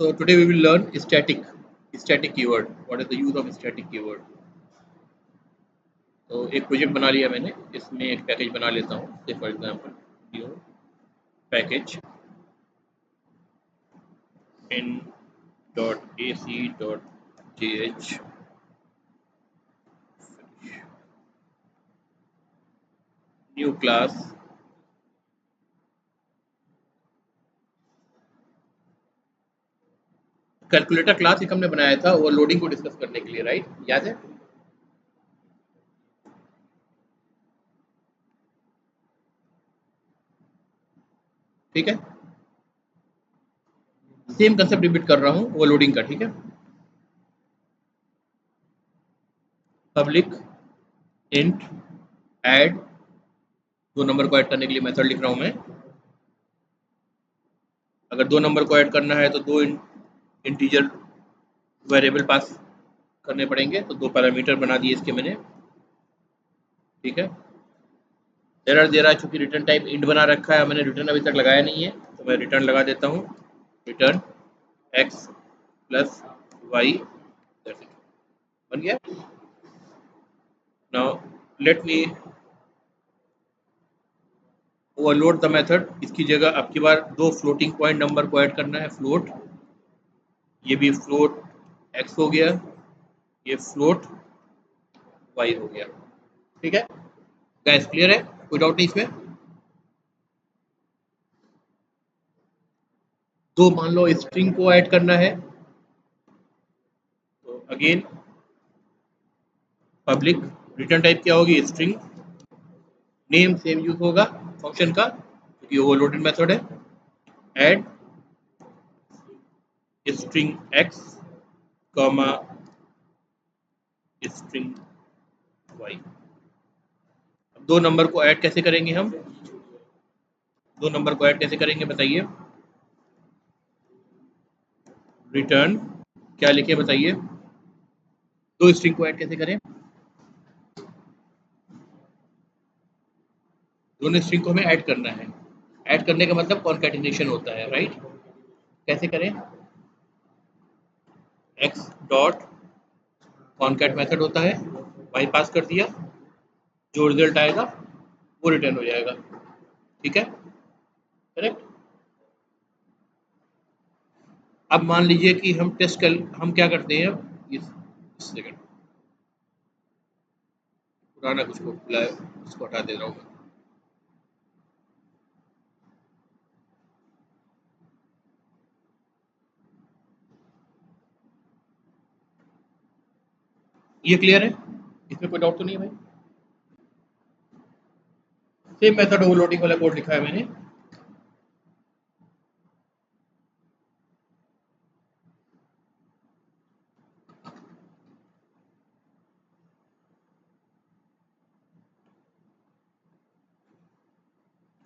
So today we will learn static keyword. What is the use of static keyword? तो एक project बना लिया मैंने, इसमें एक पैकेज बना लेता हूँ. से for example new package in.ac.jh new class calculator class एक हमने बनाया था ओवरलोडिंग को डिस्कस करने के लिए, राइट? याद है? ठीक है, सेम कंसेप्ट रिपीट कर रहा हूँ ओवरलोडिंग का. ठीक है, पब्लिक इंट ऐड, 2 नंबर को ऐड करने के लिए मेथड लिख रहा हूँ मैं. अगर 2 नंबर को ऐड करना है तो 2 इंटीजर वेरिएबल पास करने पड़ेंगे, तो 2 पैरामीटर बना दिए इसके मैंने. ठीक है, एरर दे रहा है चूंकि रिटर्न टाइप इंट बना रखा है, मैंने रिटर्न अभी तक लगाया नहीं है, तो मैं रिटर्न लगा देता हूँ. रिटर्न x प्लस वाई, बन गया. Now let me overload the method. इसकी जगह अब की बार 2 फ्लोटिंग पॉइंट नंबर को ऐड करना है. फ्लोट, ये भी फ्लोट x हो गया, ये फ्लोट y हो गया. ठीक है गाइस, क्लियर है? कोई डाउट नहीं इसमें? तो मान लो स्ट्रिंग को ऐड करना है, तो अगेन पब्लिक, रिटर्न टाइप क्या होगी? स्ट्रिंग. नेम सेम यूज होगा फंक्शन का क्योंकि ओवरलोडेड मेथड है. Add string x comma string y. अब 2 नंबर को ऐड कैसे करेंगे हम? 2 नंबर को ऐड कैसे करेंगे बताइए? रिटर्न क्या लिखे बताइए? 2 स्ट्रिंग को ऐड कैसे करें? दोनों स्ट्रिंग को हमें ऐड करना है. ऐड करने का मतलब कॉन्कैटिनेशन होता है, राइट? कैसे करें? x डॉट कॉन्कैट मेथड होता है, y पास कर दिया, जो रिजल्ट आएगा वो रिटर्न हो जाएगा. ठीक है, करेक्ट. अब मान लीजिए कि हम हम क्या करते हैं, इस सेकंड पुराना कुछ को बुलाए, उसको हटा दे रहा हूँ. ये क्लियर है? इसमें कोई डाउट तो नहीं है भाई? सेम मेथड ओवरलोडिंग वाला कोड लिखा है मैंने.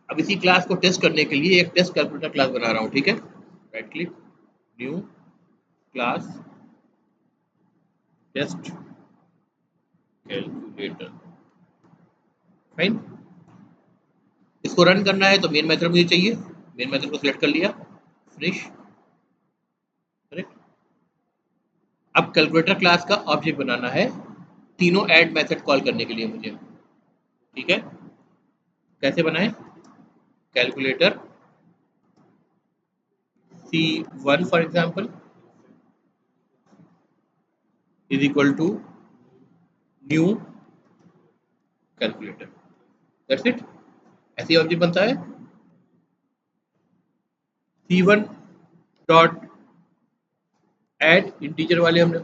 अब इसी क्लास को टेस्ट करने के लिए एक टेस्ट कैलकुलेटर क्लास बना रहा हूँ. ठीक है, right click, new class test calculator. Fine. इसको रन करना है तो मेन मेथड मुझे चाहिए. मेन मेथड को सिलेक्ट कर लिया, फिनिश. करेक्ट. अब कैलकुलेटर क्लास का ऑब्जेक्ट बनाना है तीनों ऐड मेथड कॉल करने के लिए मुझे. ठीक है, कैसे बनाएं? Calculator C1 for example is equal to new calculator. That's it. ऐसे ही ऑब्जेक्ट बनता है. C1 डॉट ऐड, इंटीजर वाले हमने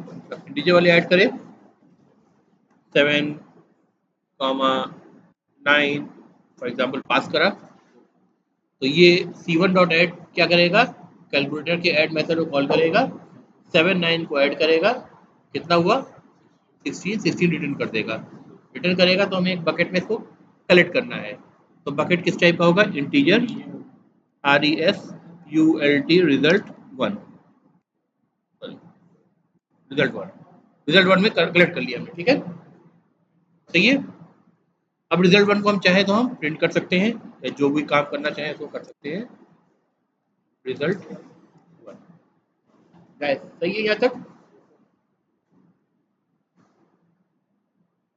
इंटीजर वाले ऐड करें 7, 9 फॉर एग्जांपल पास करा, तो ये C1 डॉट ऐड क्या करेगा? कैलकुलेटर के ऐड मेथड को कॉल करेगा, 7, 9 को ऐड करेगा, कितना हुआ? 16 रिटर्न कर देगा. रिटर्न करेगा तो हमें एक बकेट में इसको कलेक्ट करना है. तो बकेट किस टाइप का होगा? Integer RESULT result 1. रिजल्ट 1 में कलेक्ट कर लिया हमने. ठीक है, सही है. अब रिजल्ट 1 को हम चाहे तो हम प्रिंट कर सकते हैं, या जो भी काम करना चाहे तो कर सकते हैं. रिजल्ट 1 गाइस सही है यहाँ तक?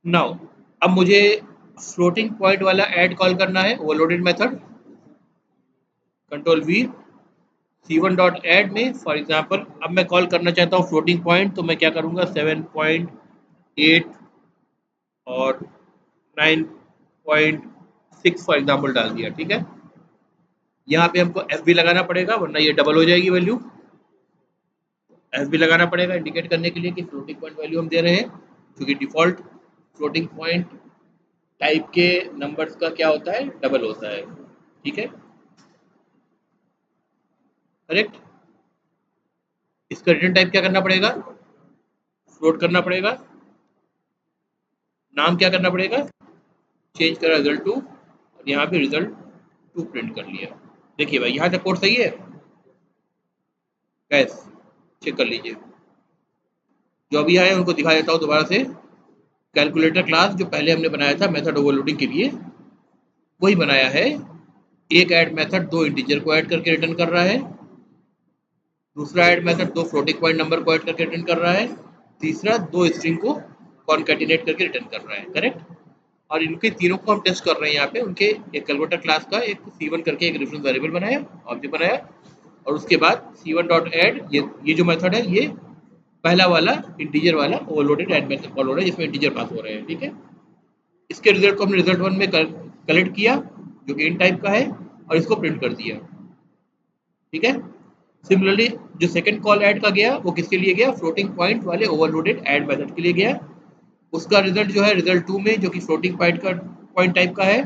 नाउ अब मुझे फ्लोटिंग पॉइंट वाला ऐड कॉल करना है, overloaded method. Control we, C1 dot add में फॉर एग्जांपल अब मैं कॉल करना चाहता हूँ फ्लोटिंग पॉइंट, तो मैं क्या करूँगा 7.8 और 9.6 फॉर एग्जांपल डाल दिया, ठीक है। यहाँ पे हमको एफ भी लगाना पड़ेगा वरना ये डबल हो जाएगी वैल्यू। एफ भी लगाना पड़ेगा इंडिकेट करने के लिए कि फ्लोटिंग पॉइंट वैल्यू हम दे रहे हैं, क्योंकि डिफॉल्ट फ्लोटिंग पॉइंट टाइप के नंबर्स का क्या होता है, डबल होता है, ठीक है, करेक्ट। इसका रिटर्न टाइप क्या करना पड़ेगा, फ्लोट करना पड़ेगा। नाम क्या करना पड़ेगा, चेंज करा रिजल्ट टू, और यहाँ पे रिजल्ट टू प्रिंट कर लिया। देखिए भाई यहाँ तक कोड सही है गैस, चेक कर लीजिए। जो अभी आए उनको दिखा देता हूँ दोबारा से। कैलकुलेटर क्लास जो पहले हमने बनाया था मेथड ओवरलोडिंग के लिए, वही बनाया है। एक ऐड मेथड दो इंटीजर को ऐड करके रिटर्न कर रहा है, दूसरा ऐड मेथड दो फ्लोटिंग पॉइंट नंबर को ऐड करके रिटर्न कर रहा है, तीसरा दो स्ट्रिंग को कॉन्कैटिनेट करके रिटर्न कर रहा है, करेक्ट। और इनके तीनों को हम टेस्ट कर रहे हैं यहाँ पे। उनके एक कैलकुलेटर क्लास का एक C1 करके एक रेफरेंस वेरिएबल बनाया, ऑब्जेक्ट बनाया, और उसके बाद C1 डॉट ऐड, ये जो मेथड है ये पहला वाला इंटीजर वाला ओवरलोडेड ऐड मेथड कॉल हो रहा है जिसमें इंटीजर पास हो रहे हैं, ठीक है। इसके रिजल्ट को हमने रिजल्ट वन में कलेक्ट किया जो कि इन टाइप का है, और इसको प्रिंट कर दिया, ठीक है। सिमिलरली जो सेकंड कॉल ऐड का गया वो किसके लिए गया, फ्लोटिंग पॉइंट वाले ओवरलोडेड ऐड मेथड के लिए गया। उसका रिजल्ट जो है रिजल्ट टू में, जो कि फ्लोटिंग पॉइंट टाइप का है,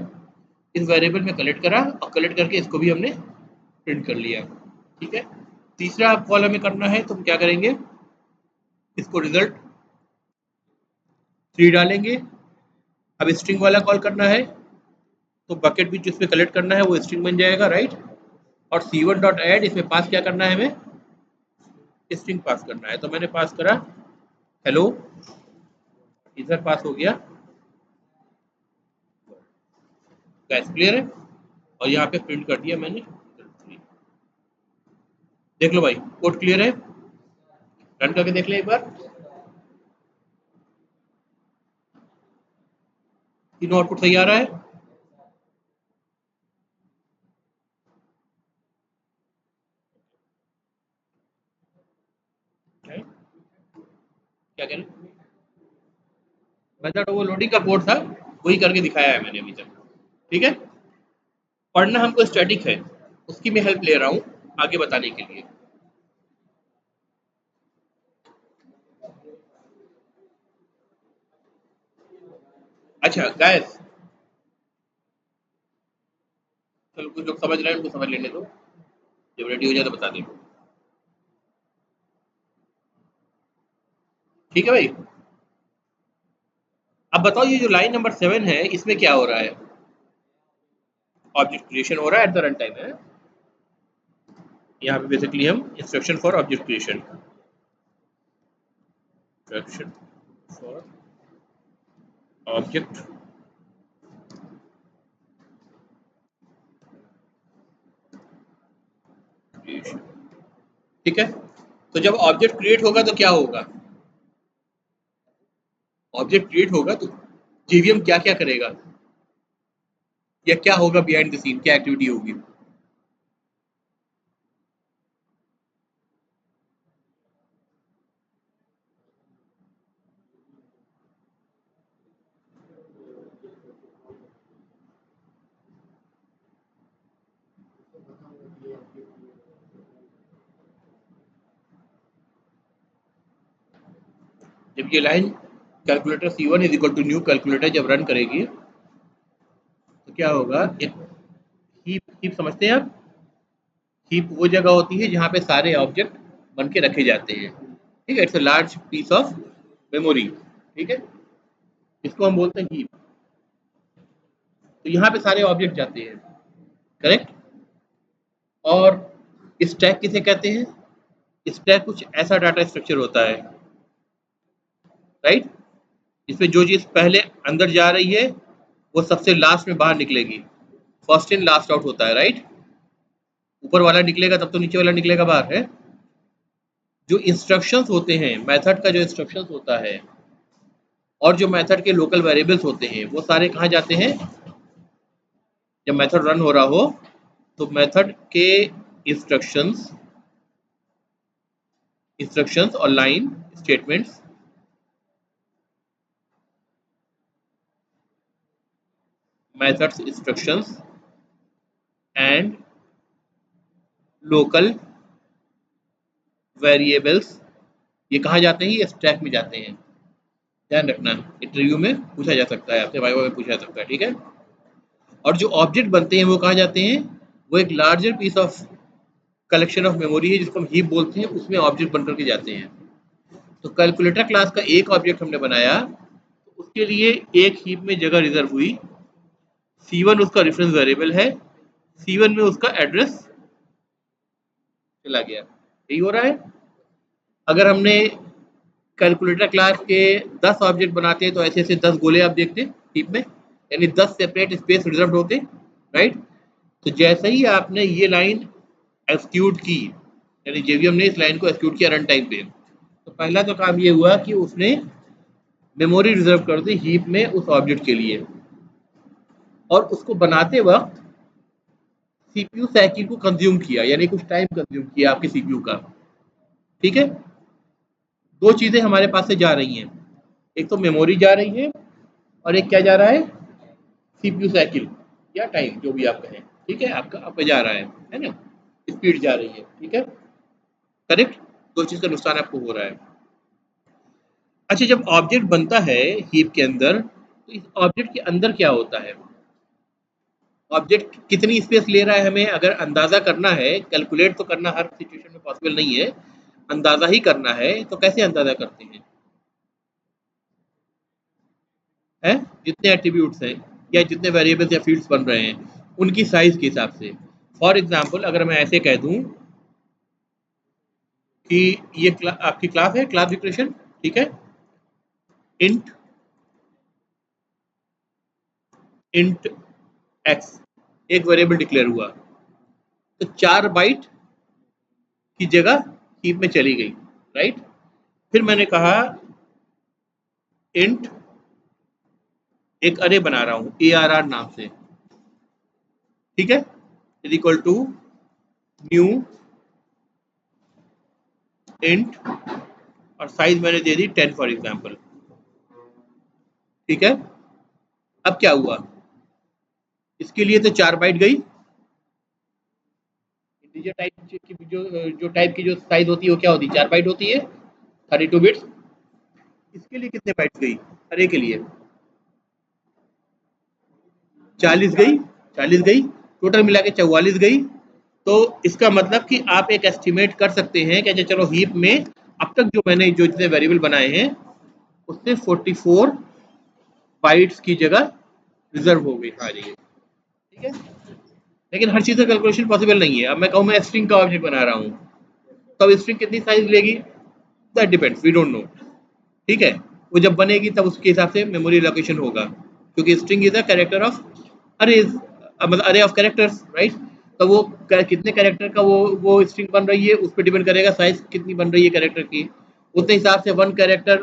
इस वेरिएबल में कलेक्ट करा, और कलेक्ट करके इसको भी हमने प्रिंट कर लिया, ठीक है। तीसरा कॉल हमें करना है तो हम क्या करेंगे, इसको रिजल्ट थ्री डालेंगे। अब स्ट्रिंग वाला कॉल करना है तो बकेट भी जिसमें कलेक्ट करना है वो स्ट्रिंग बन जाएगा, राइट। और C1 डॉट ऐड इसमें पास क्या करना है, हमें स्ट्रिंग पास करना है। तो मैंने पास करा हेलो, इधर पास हो गया, गैस क्लियर है। और यहाँ पे प्रिंट कर दिया मैंने, देख लो भाई कोड क्लियर है, रन करके देख ले एक बार। तीनों आउटपुट सही आ रहा है। क्या कह रहे, मेथड ओवरलोडिंग का कोड था, वही करके दिखाया है मैंने अभी तक, ठीक है। पढ़ना हमको स्टैटिक है, उसकी मैं हेल्प ले रहा हूँ आगे बताने के लिए। अच्छा गैस, चलो कुछ लोग समझ रहे हैं उनको समझ लेने दो, जब रेडी हो जाए तो बता दे, ठीक है भाई। अब बताओ ये जो लाइन नंबर 7 है इसमें क्या हो रहा है, ऑब्जेक्ट क्रिएशन हो रहा है एट द रन टाइम है। यहाँ पे बेसिकली हम instruction for object creation, instruction for object creation, ठीक है। तो जब ऑब्जेक्ट क्रिएट होगा तो क्या होगा, ऑब्जेक्ट क्रिएट होगा तो जेवीएम क्या क्या करेगा, या क्या होगा बिहाइंड द सीन, क्या एक्टिविटी होगी। जब ये line calculator C1 is equal to new calculator जब रन करेगी तो क्या होगा, एक हीप समझते हैं आप, हीप वो जगह होती है जहाँ पे सारे ऑब्जेक्ट बन के रखे जाते हैं, ठीक है। It's a large piece of memory, ठीक है, इसको हम बोलते हैं हीप। तो यहाँ पे सारे ऑब्जेक्ट जाते हैं, करेक्ट। और स्टैक किसे कहते हैं, स्टैक कुछ ऐसा डाटा स्ट्रक्चर होता है, राइट, इसमें जो चीज पहले अंदर जा रही है वो सबसे लास्ट में बाहर निकलेगी, फर्स्ट इन लास्ट आउट होता है, राइट। ऊपर वाला निकलेगा तब तो नीचे वाला निकलेगा बाहर है। जो इंस्ट्रक्शंस होते हैं, मेथड का जो इंस्ट्रक्शंस होता है और जो मेथड के लोकल वेरिएबल्स होते हैं वो सारे कहाँ जाते हैं? जब मेथड रन हो रहा हो तो मेथड के इंस्ट्रक्शंस और line statements methods instructions and local variables ये कहाँ जाते हैं? ये स्टैक में जाते हैं। ध्यान रखना, इंटरव्यू में पूछा जा सकता है, आपसे वाइवा में पूछा जा सकता है, ठीक है। और जो ऑब्जेक्ट बनते हैं वो कहाँ जाते हैं? वो एक larger piece of collection of memory है जिसको हम हीप बोलते हैं, उसमें ऑब्जेक्ट बनकर के जाते हैं। तो कैलकुलेटर क्लास का एक ऑब्जेक्ट हमने बनाया, तो उसके लिए एक हीप में जगह रिजर्व हुई। C1 उसका रेफरेंस वेरिएबल है, C1 में उसका एड्रेस चला गया। यही हो रहा है। अगर हमने कैलकुलेटर क्लास के 10 ऑब्जेक्ट बनाते हैं तो ऐसे ऐसे 10 गोले आप देखते हीप में, यानी 10 सेपरेट स्पेस रिजर्व होते, राइट। तो जैसे ही आपने ये लाइन एक्सक्यूट की, यानी जेवीएम ने इस लाइन को एक्सक्यूट किया रन टाइम पे, तो पहला तो काम ये हुआ कि उसने मेमोरी रिजर्व कर दी हीप में उस ऑब्जेक्ट के लिए, और उसको बनाते वक्त सीपीयू साइकिल को कंज्यूम किया, यानी कुछ टाइम कंज्यूम किया आपके सीपीयू का, ठीक है। दो चीजें हमारे पास से जा रही हैं, एक तो मेमोरी जा रही है और एक क्या जा रहा है? सीपीयू साइकिल या टाइम, जो भी आप कहें, ठीक है। आपका आपका जा रहा है ना, स्पीड जा रही है, ठीक है, करेक्ट। दो चीज का नुकसान आपको हो रहा है। अच्छा, जब ऑब्जेक्ट बनता है हीप के अंदर, तो इस ऑब्जेक्ट के अंदर क्या होता है? ऑब्जेक्ट कितनी स्पेस ले रहा है हमें अगर अंदाजा करना है, कैलकुलेट तो करना हर सिचुएशन में पॉसिबल नहीं है, अंदाजा ही करना है, तो कैसे अंदाजा करते हैं? है जितने एट्रीब्यूट्स हैं या जितने वेरिएबल्स या फील्ड्स बन रहे हैं उनकी साइज के हिसाब से। फॉर एग्जांपल अगर मैं ऐसे कह दूं कि ये आपकी क्लास है, क्लास डिक्लेरेशन, ठीक है। इंट इंट एक्स एक वेरिएबल डिक्लेयर हुआ, तो 4 बाइट की जगह हीप में चली गई, राइट। फिर मैंने कहा इंट एक अरे बना रहा हूं ARR नाम से, ठीक है, is equal to new int और साइज मैंने दे दी 10 फॉर एग्जांपल, ठीक है। अब क्या हुआ? इसके लिए तो 4 बाइट गई, इंटीजर टाइप की जो टाइप की जो साइज होती है वो क्या होती है? 4 बाइट होती है, 32 बिट्स। इसके लिए कितने बाइट्स गई? अरे के लिए 40 गई, 40 गई, टोटल मिला के 44 गई। तो इसका मतलब कि आप एक एस्टिमेट कर सकते हैं कि अच्छा चलो हीप में अब तक जो मैंने जो जितने वेरिएबल बनाए हैं उससे 44 बाइट्स की जगह रिजर्व हो गई आ रही है, ठीक है। लेकिन हर चीज़ का कैलकुलेशन पॉसिबल नहीं है। अब मैं कहूँ मैं स्ट्रिंग का ऑब्जेक्ट बना रहा हूँ, तब स्ट्रिंग कितनी साइज लेगी? That depends, we don't know, ठीक है। वो जब बनेगी तब उसके हिसाब से मेमोरी लोकेशन होगा, क्योंकि string is a character of arrays, मतलब अरे ऑफ कैरेक्टर्स, राइट। तो वो कितने कैरेक्टर का वो स्ट्रिंग बन रही है उस पर डिपेंड करेगा साइज कितनी बन रही है कैरेक्टर की, उतने हिसाब से 1 कैरेक्टर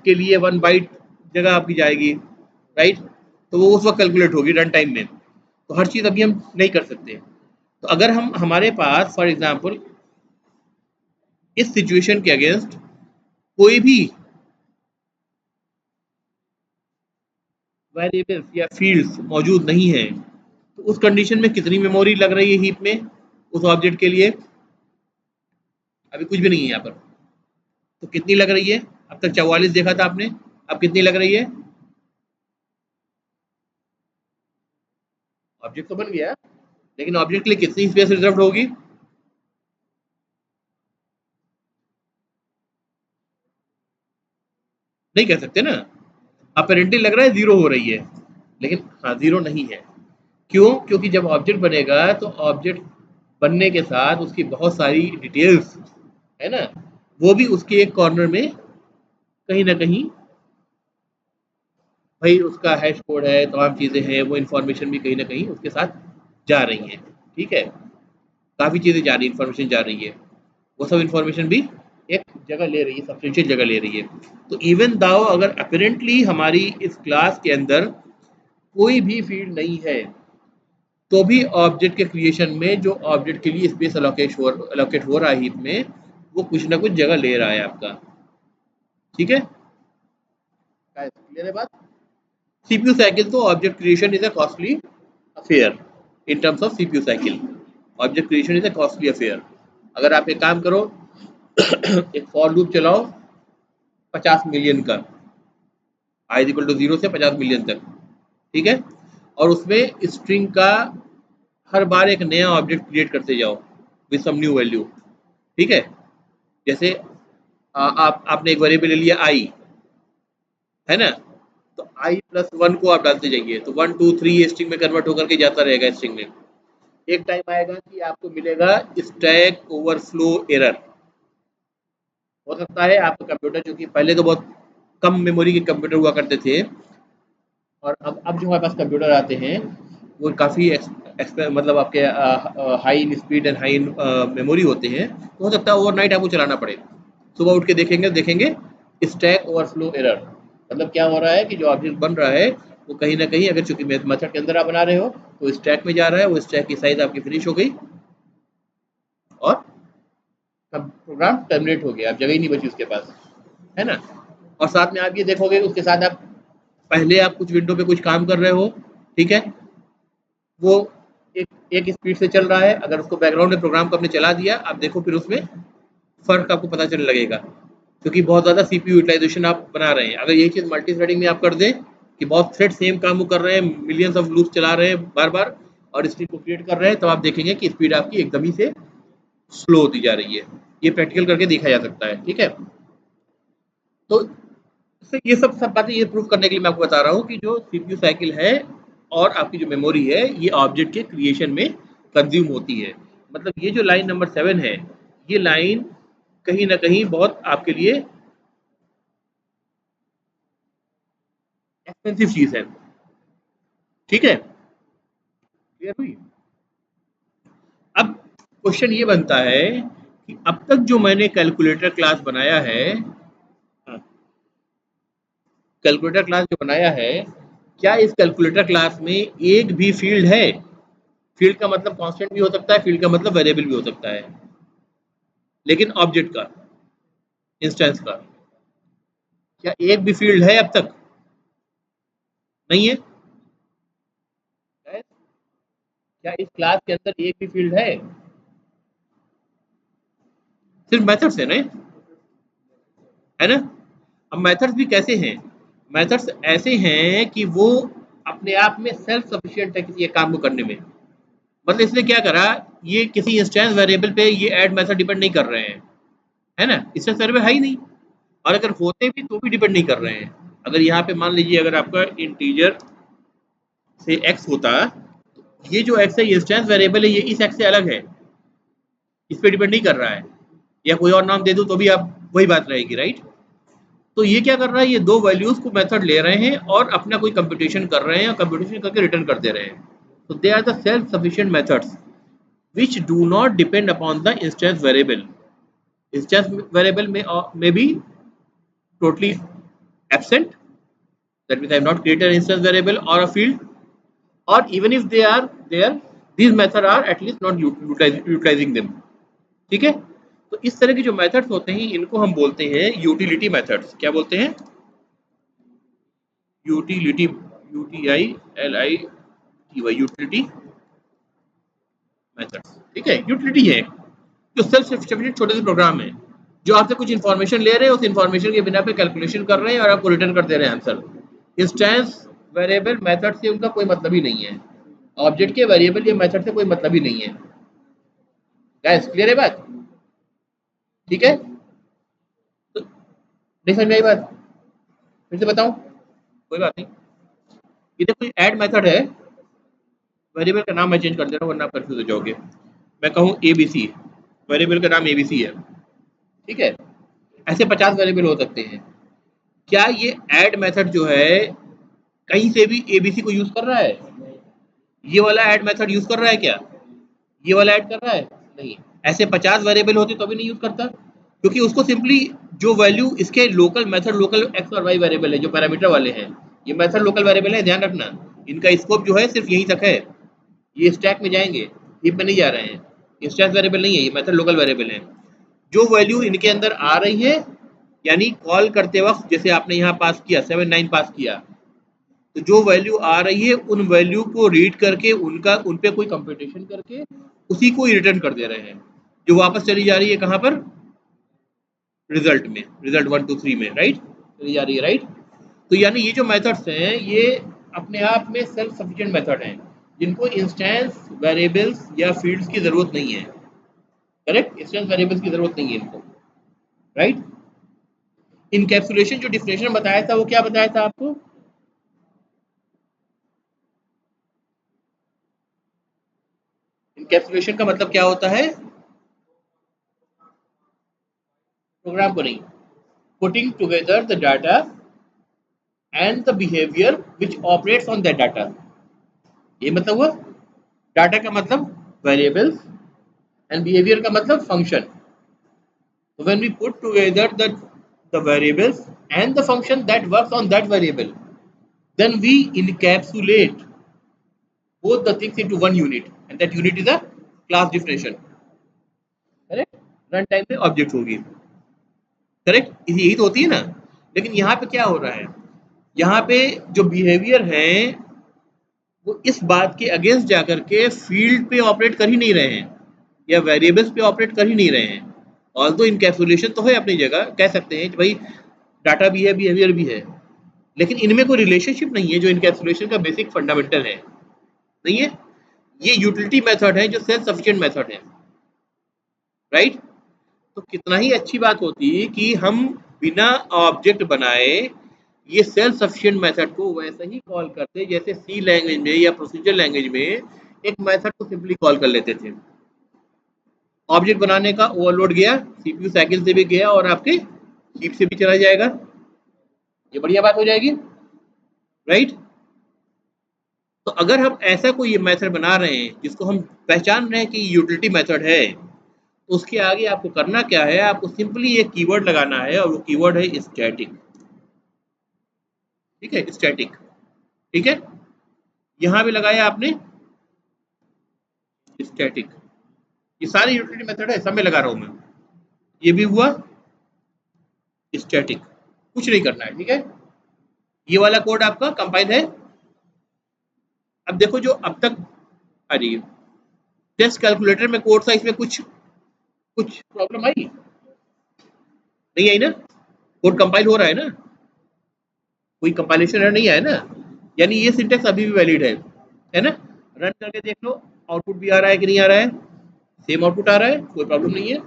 के लिए 1 बाइट जगह आपकी जाएगी, राइट। तो वो उस वक्त कैलकुलेट होगी रन टाइम में। तो हर चीज़ अभी हम नहीं कर सकते। तो अगर हम हमारे पास फॉर एग्जांपल इस सिचुएशन के अगेंस्ट कोई भी वेरिएबल्स या फील्ड्स मौजूद नहीं है, तो उस कंडीशन में कितनी मेमोरी लग रही है हीप में उस ऑब्जेक्ट के लिए? अभी कुछ भी नहीं है यहाँ पर, तो कितनी लग रही है? अब तक 44 देखा था आपने, अब कितनी लग रही है? ऑब्जेक्ट तो बन गया, लेकिन ऑब्जेक्ट के लिए कितनी स्पेस रिजर्व होगी? नहीं कह सकते ना। अपेरेंटली लग रहा है जीरो हो रही है, लेकिन हाँ जीरो नहीं है। क्यों? क्योंकि जब ऑब्जेक्ट बनेगा तो ऑब्जेक्ट बनने के साथ उसकी बहुत सारी डिटेल्स है ना, वो भी उसके एक कॉर्नर में कहीं ना कहीं, भाई उसका हैश कोड है, तमाम चीज़ें हैं, वो इन्फॉर्मेशन भी कहीं ना कहीं उसके साथ जा रही हैं, ठीक है। काफ़ी चीज़ें जा रही, इन्फॉर्मेशन जा रही है। वो सब इंफॉर्मेशन भी एक जगह ले रही है, सब्सटेंशियल जगह ले रही है। तो इवन दाओ अगर अपेरेंटली हमारी इस क्लास के अंदर कोई भी फील्ड नहीं है, तो भी ऑब्जेक्ट के क्रिएशन में जो ऑब्जेक्ट के लिए स्पेस अलोकेट हो रहा है हीप में, वो कुछ ना कुछ जगह ले रहा है आपका। ठीक है, क्लियर है बात? सीपीयू साइकिल तो object creation is a costly affair in terms of CPU cycle. Object creation is a costly affair. अगर आप एक काम करो, एक फॉर लूप चलाओ 50 मिलियन का, i इज इक्वल टू 0 से 50 मिलियन तक, ठीक है, और उसमें स्ट्रिंग का हर बार एक नया ऑब्जेक्ट क्रिएट करते जाओ विद सम न्यू वैल्यू। ठीक है, जैसे आपने एक वेरिएबल ले लिया आई, है ना, तो आई प्लस 1 को आप डालते जाइए, तो 1 2 3 ये स्ट्रिंग में कन्वर्ट होकर के जाता रहेगा स्ट्रिंग में। एक टाइम आएगा कि आपको मिलेगा स्टैक ओवरफ्लो एरर। हो सकता है आपका कंप्यूटर, जो कि पहले तो बहुत कम मेमोरी के कंप्यूटर हुआ करते थे, और अब जो हमारे पास कंप्यूटर आते हैं वो काफ़ी मतलब आपके high in speed and high in memory होते हैं, तो हो सकता है ओवरनाइट आपको चलाना पड़े। सुबह उठ के देखेंगे देखेंगे स्टैक ओवरफ्लो एरर। मतलब क्या हो रहा है कि जो ऑब्जेक्ट बन रहा है वो कहीं ना कहीं, अगर चूंकि मेथड के अंदर आप बना रहे हो, तो स्टैक में जा रहा है, वो स्टैक की साइज आपकी फिनिश हो गई और प्रोग्राम टर्मिनेट हो गया, अब जगह ही नहीं बची उसके पास, है ना। और साथ में आप ये देखोगे, उसके साथ आप पहले आप कुछ विंडो पे कुछ काम कर रहे हो, ठीक है, वो एक एक स्पीड से चल रहा है, अगर उसको बैकग्राउंड में प्रोग्राम को आपने चला दिया, आप देखो फिर उसमें फ़र्क आपको पता चलने लगेगा, क्योंकि बहुत ज़्यादा सीपीयू यूटिलाइजेशन आप बना रहे हैं। अगर यही चीज़ मल्टी थ्रेडिंग में आप कर दें कि बहुत थ्रेड सेम काम को कर रहे हैं, मिलियंस ऑफ लूप्स चला रहे हैं बार बार और स्ट्रिंग को क्रिएट कर रहे हैं, तो आप देखेंगे कि स्पीड आपकी एकदम ही से स्लो होती जा रही है। ये प्रैक्टिकल करके देखा जा सकता है, ठीक है। तो ये सब बातें ये प्रूव करने के लिए मैं आपको बता रहा हूँ कि जो सीपीयू साइकिल है और आपकी जो मेमोरी है, ये ऑब्जेक्ट के क्रिएशन में कंज्यूम होती है। मतलब ये जो लाइन नंबर 7 है, ये लाइन कहीं ना कहीं बहुत आपके लिए एक्सपेंसिव चीज है। ठीक है, क्लियर हुई? अब क्वेश्चन ये बनता है कि अब तक जो मैंने कैलकुलेटर क्लास बनाया है, कैलकुलेटर क्लास जो बनाया है, क्या इस कैलकुलेटर क्लास में एक भी फील्ड है? फील्ड का मतलब कांस्टेंट भी हो सकता है, फील्ड का मतलब वेरिएबल भी हो सकता है, लेकिन ऑब्जेक्ट का, इंस्टेंस का, क्या एक भी फील्ड है अब तक? नहीं है। क्या इस क्लास के अंदर एक भी फील्ड है? सिर्फ मेथड्स है ना, है ना। अब मेथड्स भी कैसे हैं? मेथड्स ऐसे हैं कि वो अपने आप में सेल्फ सफिशिएंट है किसी एक काम को करने में। मतलब इसने क्या करा, ये किसी इंस्टेंस वेरिएबल पे ये ऐड मेथड डिपेंड नहीं कर रहे हैं, है ना, इंस्टेंस वेरिएबल है ही नहीं, और अगर होते भी तो भी डिपेंड नहीं कर रहे हैं। अगर यहाँ पे मान लीजिए अगर आपका इंटीजर से x होता, ये जो x है ये इंस्टेंस वेरिएबल है, ये इस x से अलग है, इस पे डिपेंड नहीं कर रहा है, या कोई और नाम दे दूं तो भी आप वही बात रहेगी, राइट। तो ये क्या कर रहा है, ये दो वैल्यूज को मेथड ले रहे हैं और अपना कोई कंप्यूटेशन कर रहे हैं और कंप्यूटेशन करके रिटर्न कर दे रहे हैं। तो they are the self sufficient methods which do not depend upon the instance variable. Instance variable may be totally absent, that means I have not created an instance variable or a field, or even if they are there, these methods are at least not utilizing them. ठीक है, तो इस तरह के जो methods होते हैं इनको हम बोलते हैं यूटिलिटी मेथड्स। क्या बोलते हैं? Utility, UTILITY, utility methods. ठीक है, यूटिलिटी है जो सेल्फ सफिशिएंट छोटे से प्रोग्राम है, जो आपसे कुछ इन्फॉर्मेशन ले रहे हैं, उस इन्फॉर्मेशन के बिना पे कैलकुलेशन कर रहे हैं और आपको रिटर्न कर दे रहे हैं आंसर। इंस्टेंस वेरिएबल मेथड से उनका कोई मतलब ही नहीं है, ऑब्जेक्ट के वेरिएबल या मेथड से कोई मतलब ही नहीं है। गाइस क्लियर है बात? ठीक है, तो नहीं समझ में आई बात? फिर से बताऊं? कोई बात नहीं। ये देखो ऐड मेथड है, वेरिएबल का नाम मैं चेंज कर दे रहा हूँ वरना आप कंफ्यूज हो जाओगे। मैं कहूँ ABC, वेरिएबल का नाम ABC है, ठीक है। ऐसे 50 वेरिएबल हो सकते हैं। क्या ये ऐड मेथड जो है कहीं से भी ABC को यूज कर रहा है? ये वाला ऐड मेथड यूज कर रहा है क्या? ये वाला ऐड कर रहा है? नहीं। ऐसे 50 वेरिएबल होते तो भी नहीं यूज करता, क्योंकि उसको सिंपली जो वैल्यू इसके लोकल मेथड लोकल एक्स और वाई वेरिएबल है जो पैरामीटर वाले हैं, ये मेथड लोकल वेरिएबल है, ध्यान रखना इनका स्कोप जो है सिर्फ यहीं तक है, ये स्टैक में जाएंगे, हीप में नहीं जा रहे हैं, ये स्टैक वेरिएबल नहीं है, ये मेथड लोकल वेरिएबल है। जो वैल्यू इनके अंदर आ रही है, यानी कॉल करते वक्त जैसे आपने यहाँ पास किया 79 पास किया, तो जो वैल्यू आ रही है उन वैल्यू को रीड करके उनका उन पे कोई कंप्यूटेशन करके उसी को रिटर्न कर दे रहे हैं, जो वापस चली जा रही है कहाँ पर, रिजल्ट में, रिजल्ट 1 2 3 में, राइट, चली जा रही है, राइट। तो यानी ये जो मेथड्स हैं ये अपने आप में सेल्फ सफिशिएंट मेथड हैं, जिनको इंस्टेंस वेरिएबल्स या फील्ड्स की जरूरत नहीं है, करेक्ट, इंस्टेंस वेरिएबल्स की जरूरत नहीं है इनको, राइट। इनकैप्सुलेशन जो डिफिनेशन बताया था वो क्या बताया था आपको, इनकैप्सुलेशन का मतलब क्या होता है, प्रोग्राम को नहीं, putting together the data and the behaviour which operates on that data, ये मतलब हुआ। डाटा का मतलब वेरिएबल्स एंड बिहेवियर का मतलब function. So when we put together the variables and the function that works on that variable, then we encapsulate both the things into one unit, and that unit is a class definition. Correct, run time पे object होगी, correct, यही तो होती है ना। लेकिन यहाँ पे क्या हो रहा है, यहाँ पे जो बिहेवियर है वो इस बात के अगेंस्ट जाकर के फील्ड पे ऑपरेट कर ही नहीं रहे हैं या वेरिएबल्स पे ऑपरेट कर ही नहीं रहे हैं। ऑल्दो इनकैप्सुलेशन तो है अपनी जगह, कह सकते हैं कि भाई डाटा भी है बिहेवियर भी है, लेकिन इनमें कोई रिलेशनशिप नहीं है जो इनकैप्सुलेशन का बेसिक फंडामेंटल है, नहीं है। ये यूटिलिटी मेथड है जो सेल्फ सफिशिएंट मेथड है, राइट। तो कितना ही अच्छी बात होती कि हम बिना ऑब्जेक्ट बनाए ये सेल्फ सफिशिएंट मेथड को वैसे ही कॉल करते जैसे सी लैंग्वेज में या प्रोसीजर लैंग्वेज में एक मेथड को सिंपली कॉल कर लेते थे। ऑब्जेक्ट बनाने का ओवरलोड गया, सीपीयू साइकिल से भी गया और आपके हीप से भी चला जाएगा, ये बढ़िया बात हो जाएगी, राइट। तो अगर हम ऐसा कोई मेथड बना रहे हैं जिसको हम पहचान रहे हैं कि यूटिलिटी मेथड है, तो उसके आगे आपको करना क्या है, आपको सिंपली एक कीवर्ड लगाना है और वो कीवर्ड है स्टैटिक, ठीक है, स्टैटिक, ठीक है। यहां भी लगाया आपने स्टैटिक, ये सारे यूटिलिटी मेथड है, सब में लगा रहा हूं मैं, ये भी हुआ स्टैटिक, कुछ नहीं करना है, ठीक है। ये वाला कोड आपका कंपाइल है। अब देखो जो अब तक आ रही है टेस्ट कैलकुलेटर में कोड था, इसमें कुछ कुछ प्रॉब्लम आई नहीं, आई ना, कोड कंपाइल हो रहा है ना, कोई कंपाइलेशन एरर नहीं आया ना, यानी ये सिंटेक्स अभी भी वैलिड है ना। रन करके देख लो आउटपुट भी आ रहा है कि नहीं आ रहा है, सेम आउटपुट आ रहा है, कोई प्रॉब्लम नहीं है।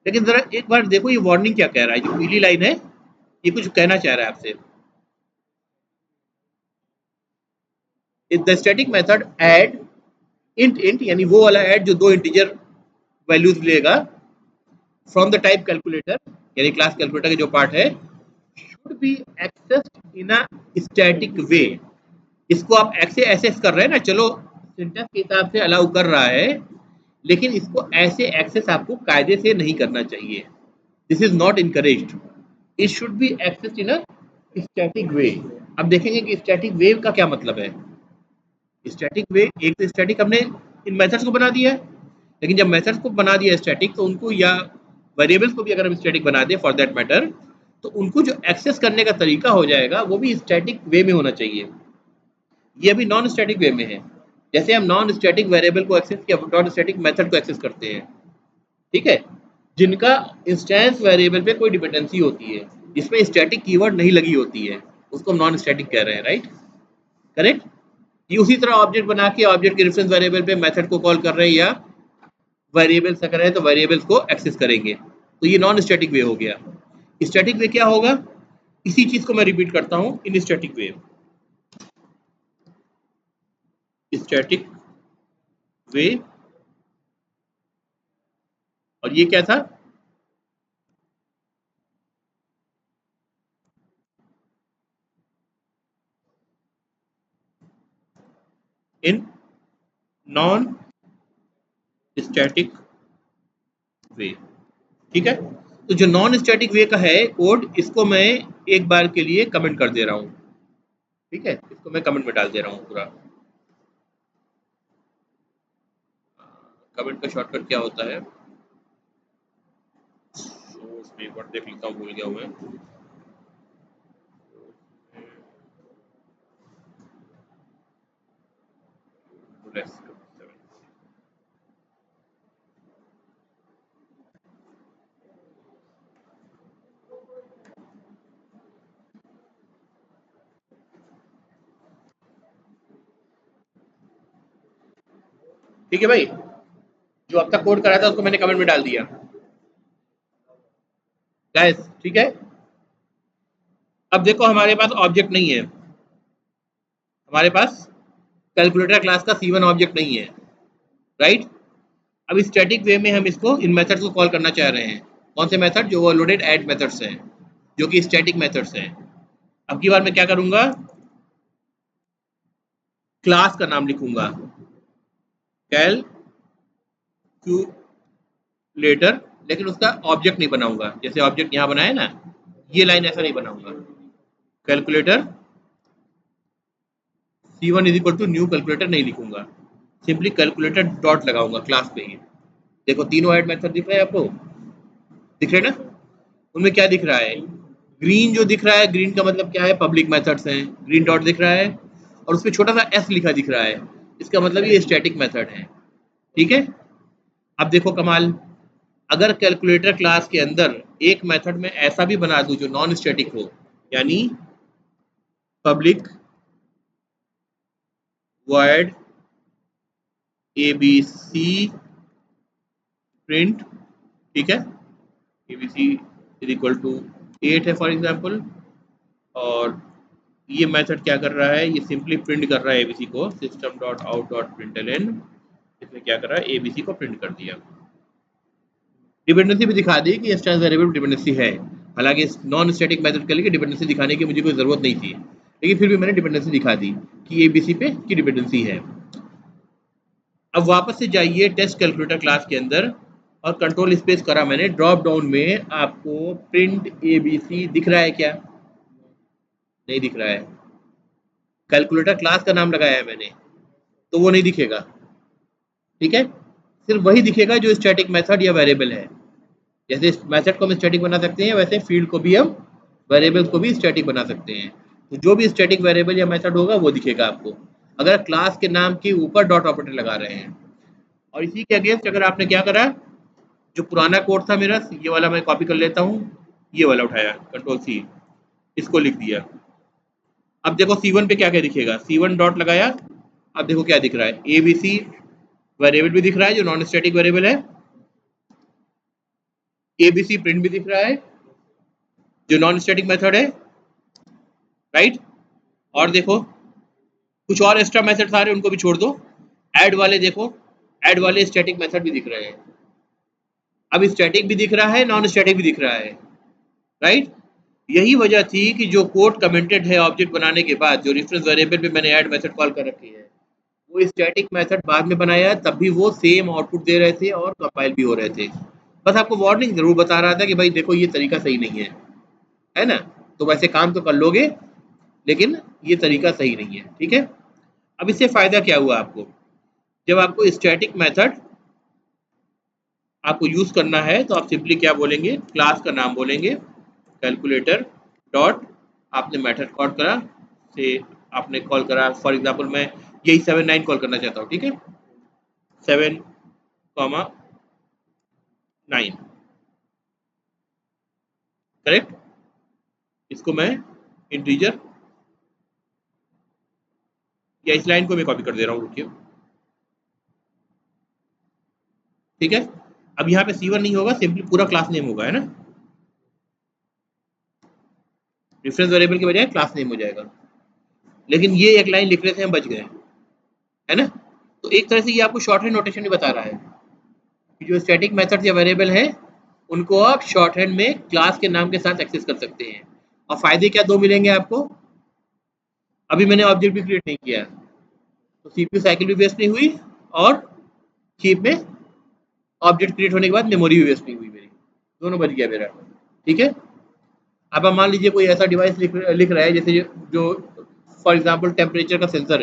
लेकिन जरा एक बार देखो ये वार्निंग क्या कह रहा है, जो पीली लाइन है ये कुछ कहना चाह रहा है आपसे। Is the static method add int int, यानी वो वाला ऐड जो दो इंटीजर वैल्यूज लेगा, फ्रॉम द टाइप कैलकुलेटर, यानी क्लास कैलकुलेटर के जो पार्ट है, should be accessed in a static way. इसको आप ऐसे एक्सेस कर रहे हैं ना, चलो सिंटेक्स के हिसाब से अलाउ कर रहा है, लेकिन इसको ऐसे एक्सेस आपको कायदे से नहीं करना चाहिए, this is not encouraged, it should be accessed in a static way. अब देखेंगे कि स्टैटिक वेव का क्या मतलब है। स्टैटिक वे, एक तो स्टैटिक हमने इन मेथड्स को बना दिया है, लेकिन जब मेथड्स को बना दिया स्टैटिक तो उनको या वेरिएबल्स को भी अगर हम स्टैटिक बना दें फॉर दैट मैटर, तो उनको जो एक्सेस करने का तरीका हो जाएगा वो भी स्टैटिक वे में होना चाहिए। ये अभी नॉन स्टैटिक वे में है, जैसे हम नॉन स्टैटिक वेरिएबल को एक्सेस या नॉन स्टैटिक मेथड को एक्सेस करते हैं, ठीक है, जिनका इंस्टेंस वेरिएबल पे कोई डिपेंडेंसी होती है, जिसमें स्टैटिक कीवर्ड नहीं लगी होती है, उसको हम नॉन स्टैटिक कह रहे हैं, राइट, करेक्ट। ये उसी तरह ऑब्जेक्ट बना के ऑब्जेक्ट के रेफरेंस वेरिएबल पे मेथड को कॉल कर रहे हैं या वेरिएबल्स अगर है तो वेरिएबल्स को एक्सेस करेंगे, तो ये नॉन स्टैटिक वे हो गया। स्टैटिक वे क्या होगा, इसी चीज को मैं रिपीट करता हूं, इन स्टैटिक वे, स्टैटिक वे, और ये क्या था, इन नॉन स्टैटिक वे, ठीक है। तो जो नॉन स्टैटिक वे का है कोड, इसको मैं एक बार के लिए कमेंट कर दे रहा हूँ, ठीक है, इसको मैं कमेंट में डाल दे रहा हूँ पूरा। कमेंट का शॉर्टकट क्या होता है, सोर्स में एक बार देख लेता हूँ, भूल गया हूँ मैं। ठीक है भाई, जो अब तक कोड करा था उसको मैंने कमेंट में डाल दिया गाइस, ठीक है। अब देखो हमारे पास ऑब्जेक्ट नहीं है, हमारे पास कैलकुलेटर क्लास का C1 ऑब्जेक्ट नहीं है, राइट। अब स्टैटिक वे में हम इसको इन मेथड्स को कॉल करना चाह रहे हैं। कौन से मेथड? जो ओवरलोडेड ऐड मेथड्स हैं, जो कि स्टैटिक मेथड्स हैं। अब की बार मैं क्या करूंगा, क्लास का नाम लिखूंगा कैलकुलेटर, लेकिन उसका ऑब्जेक्ट नहीं बनाऊंगा, जैसे ऑब्जेक्ट यहाँ बनाया ना, ये लाइन ऐसा नहीं बनाऊंगा। Calculator C1 is equal to new calculator नहीं लिखूंगा, सिंपली कैलकुलेटर डॉट लगाऊंगा क्लास पे ही। देखो तीनों ऐड मेथड दिख रहे हैं आपको, दिख रहे ना? उनमें क्या दिख रहा है, ग्रीन जो दिख रहा है, ग्रीन का मतलब क्या है, पब्लिक मेथड्स हैं, ग्रीन डॉट दिख रहा है, और उसमें छोटा सा एस लिखा दिख रहा है, इसका मतलब ये स्टैटिक मेथड है, ठीक है। अब देखो कमाल, अगर कैलकुलेटर क्लास के अंदर एक मेथड में ऐसा भी बना दूं जो नॉन स्टैटिक हो, यानी पब्लिक वॉइड एबीसी प्रिंट, ठीक है, एबीसी इज इक्वल टू 8 है फॉर एग्जांपल, और ये मेथड क्या कर रहा है, ये सिंपली प्रिंट कर रहा है एबीसी को, system dot out dot println, इसमें क्या कर रहा है, एबीसी को प्रिंट कर दिया। डिपेंडेंसी भी दिखा दी कि इंस्टेंस वेरिएबल डिपेंडेंसी है, हालांकि नॉन स्टैटिक मेथड के लिए डिपेंडेंसी दिखाने की मुझे कोई ज़रूरत नहीं थी, लेकिन फिर भी मैंने डिपेंडेंसी दिखा दी कि एबीसी पे की डिपेंडेंसी है। अब वापस से जाइए टेस्ट कैलकुलेटर क्लास के अंदर, और कंट्रोल स्पेस करा मैंने, ड्रॉप डाउन में आपको प्रिंट एबीसी दिख रहा है क्या? नहीं दिख रहा है। कैलकुलेटर क्लास का नाम लगाया है मैंने, तो वो नहीं दिखेगा, ठीक है। सिर्फ वही दिखेगा जो स्टैटिक मेथड या वेरिएबल है। जैसे मेथड को हम स्टैटिक बना सकते हैं, वैसे फील्ड को भी हम वेरिएबल्स को भी स्टैटिक बना सकते हैं। तो जो भी स्टैटिक वेरिएबल या मेथड होगा वो दिखेगा आपको, अगर क्लास के नाम के ऊपर डॉट ऑपरेटर लगा रहे हैं। और इसी के अगेंस्ट अगर आपने क्या करा, जो पुराना कोड था मेरा, ये वाला मैं कॉपी कर लेता हूँ, ये वाला उठाया, कंट्रोल सी, इसको लिख दिया। अब देखो C1 पे क्या क्या दिखेगा, C1 डॉट लगाया, अब देखो क्या दिख रहा है, ABC वेरिएबल भी दिख रहा है जो नॉन स्टैटिक वेरिएबल है, ABC प्रिंट भी दिख रहा है जो नॉन स्टैटिक मेथड है, राइट। और देखो कुछ और एक्स्ट्रा मेथड आ रहे हैं, उनको भी छोड़ दो, ऐड वाले देखो, ऐड वाले स्टैटिक मेथड भी दिख रहे हैं। अब स्टैटिक भी दिख रहा है, नॉन स्टैटिक भी दिख रहा है, राइट। यही वजह थी कि जो कोड कमेंटेड है ऑब्जेक्ट बनाने के बाद, जो रेफरेंस वेरिएबल पे मैंने ऐड मेथड कॉल कर रखी है, वो स्टैटिक मेथड बाद में बनाया, तब भी वो सेम आउटपुट दे रहे थे और कंपाइल भी हो रहे थे। बस आपको वार्निंग जरूर बता रहा था कि भाई देखो ये तरीका सही नहीं है ना। तो वैसे काम तो कर लोगे, लेकिन ये तरीका सही नहीं है, ठीक है। अब इससे फायदा क्या हुआ आपको, जब आपको स्टैटिक मेथड आपको यूज करना है तो आप सिंपली क्या बोलेंगे, क्लास का नाम बोलेंगे, कैलकुलेटर डॉट, आपने मेथड कॉल करा से, आपने कॉल करा, फॉर एग्जांपल मैं यही 79 कॉल करना चाहता हूँ, ठीक है, 7,9, करेक्ट। इसको मैं इंटीजर, या इस लाइन को मैं कॉपी कर दे रहा हूँ, रुकिए, ठीक है। अब यहाँ पे C1 नहीं होगा, सिंपली पूरा क्लास नेम होगा, है ना, रेफरेंस वेरिएबल की बजाय क्लास नेम हो जाएगा। लेकिन ये एक लाइन लिख रहे थे, हम बच गए, है ना। तो एक तरह से ये आपको शॉर्ट हैंड नोटेशन भी बता रहा है कि जो स्टैटिक मेथड या वेरिएबल है, उनको आप शॉर्ट हैंड में क्लास के नाम के साथ एक्सेस कर सकते हैं। और फायदे क्या दो मिलेंगे आपको, अभी मैंने ऑब्जेक्ट भी क्रिएट नहीं किया, तो सीपीयू साइकिल भी वेस्ट नहीं हुई, और चीप में ऑब्जेक्ट क्रिएट होने के बाद मेमोरी भी वेस्ट नहीं हुई मेरी, दोनों बच गया मेरा। ठीक है। अब आप मान लीजिए कोई ऐसा डिवाइस लिख रहा है जैसे जो फॉर एग्जांपल टेम्परेचर का सेंसर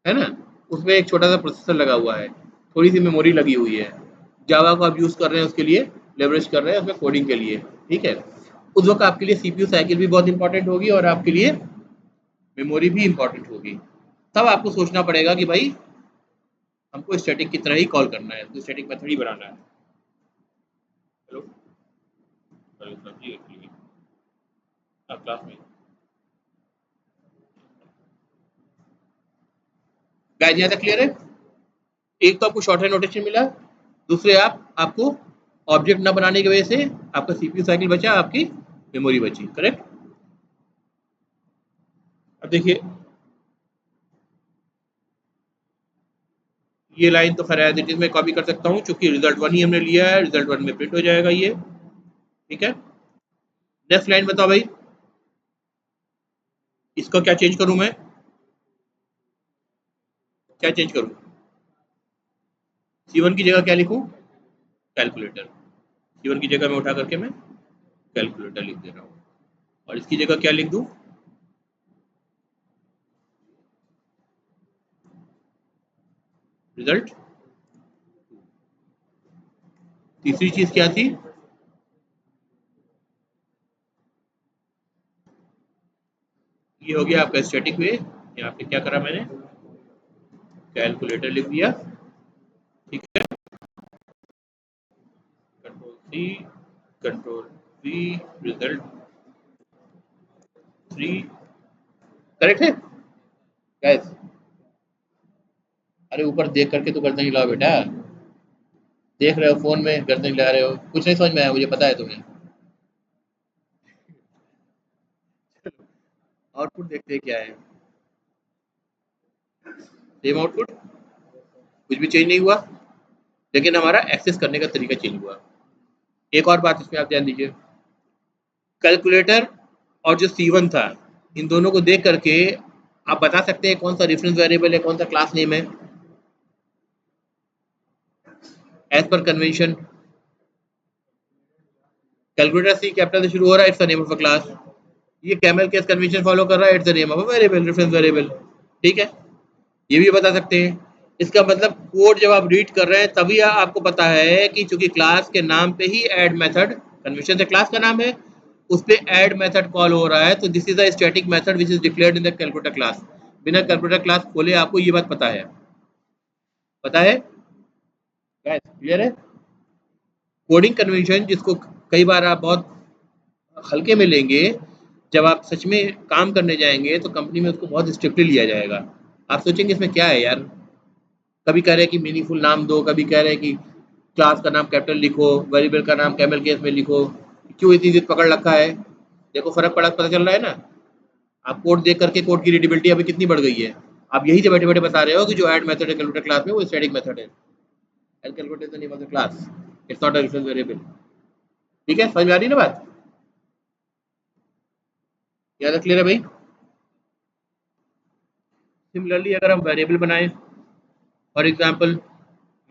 है ना, उसमें एक छोटा सा प्रोसेसर लगा हुआ है, थोड़ी सी मेमोरी लगी हुई है, जावा को आप यूज़ कर रहे हैं उसके लिए, लेवरेज कर रहे हैं उसमें कोडिंग के लिए। ठीक है। उस वक्त आपके लिए सीपीयू साइकिल भी बहुत इंपॉर्टेंट होगी और आपके लिए मेमोरी भी इंपॉर्टेंट होगी। तब आपको सोचना पड़ेगा कि भाई हमको स्टैटिक की तरह ही कॉल करना है, तो स्टैटिक मेथड ही बनाना है। हेलो, हेलो सर जी, एक्चुअली आप क्लास में गाइस, यहाँ तक क्लियर है? एक तो आपको शॉर्ट हैंड नोटेशन मिला, दूसरे आपको ऑब्जेक्ट ना बनाने की वजह से आपका सीपीयू साइकिल बचा, आपकी मेमोरी बची। करेक्ट। अब देखिए, ये लाइन तो खैर एज इट इज मैं कॉपी कर सकता हूँ, क्योंकि रिजल्ट वन ही हमने लिया है, रिजल्ट वन में प्रिंट हो जाएगा ये। ठीक है। नेक्स्ट लाइन बताओ भाई, इसका क्या चेंज करूं मैं? क्या चेंज करूं? C1 की जगह क्या लिखूं? कैलकुलेटर। C1 की जगह में उठा करके मैं कैलकुलेटर लिख दे रहा हूँ, और इसकी जगह क्या लिख दूं? रिजल्ट। तीसरी चीज क्या थी? ये हो गया आपका स्टैटिक वे। यहाँ पे क्या करा मैंने? कैलकुलेटर लिख दिया। ठीक है। Control C, control V, result 3। Correct है गैस? अरे ऊपर देख करके तो गर्दन हिलाओ बेटा, देख रहे हो फोन में गर्दन हिला रहे हो, कुछ नहीं समझ में आया, मुझे पता है तुम्हें। आउटपुट देखते हैं क्या है। सेम आउटपुट, कुछ भी चेंज नहीं हुआ, लेकिन हमारा एक्सेस करने का तरीका चेंज हुआ। एक और बात इसमें आप ध्यान दीजिए, कैलकुलेटर और जो C1 था, इन दोनों को देख करके आप बता सकते हैं कौन सा रेफरेंस वेरिएबल है, कौन सा क्लास नेम है? एज पर कन्वेंशन, कैलकुलेटर सी कैपिटल से शुरू हो रहा है, it's the name of a class. ये कैमल केस कन्वेंशन फॉलो कर रहा है, it's the name of a variable, reference variable. ठीक है। ये भी बता सकते हैं। इसका मतलब कोड जब आप रीड कर रहे हैं तभी आपको पता है कि चूंकि क्लास के नाम पे ही ऐड मेथड, कन्वेंशन से क्लास का नाम है, उस पे ऐड मेथड कॉल हो रहा है, तो this is a static method which is declared in the calculator class. बिना कैलकुलेटर क्लास खोले आपको ये बात पता है? पता है? क्लियर है? कोडिंग कन्वेंशन जिसको कई बार आप बहुत हल्के में लेंगे, जब आप सच में काम करने जाएंगे तो कंपनी में उसको बहुत स्ट्रिक्टली लिया जाएगा। आप सोचेंगे इसमें क्या है यार, कभी कह रहे हैं कि मीनिंगफुल नाम दो, कभी कह रहे हैं कि क्लास का नाम कैपिटल लिखो, वेरिएबल का नाम कैमल केस में लिखो, क्यों इतनी जिद पकड़ रखा है? देखो फर्क पता चल रहा है ना? आप कोड देख करके कोड की रीडेबिलिटी अभी कितनी बढ़ गई है। आप यही से बैठे बैठे बता रहे हो कि जो ऐड मेथड है कैलकुलेटर क्लास में वो स्टैटिक मेथड है, and calculator is the name of the class, it's not a reference variable. ठीक है, समझ में आ रही है ना बात? याद क्लियर है भाई? सिमिलरली अगर हम वेरिएबल बनाएं, फॉर एग्जाम्पल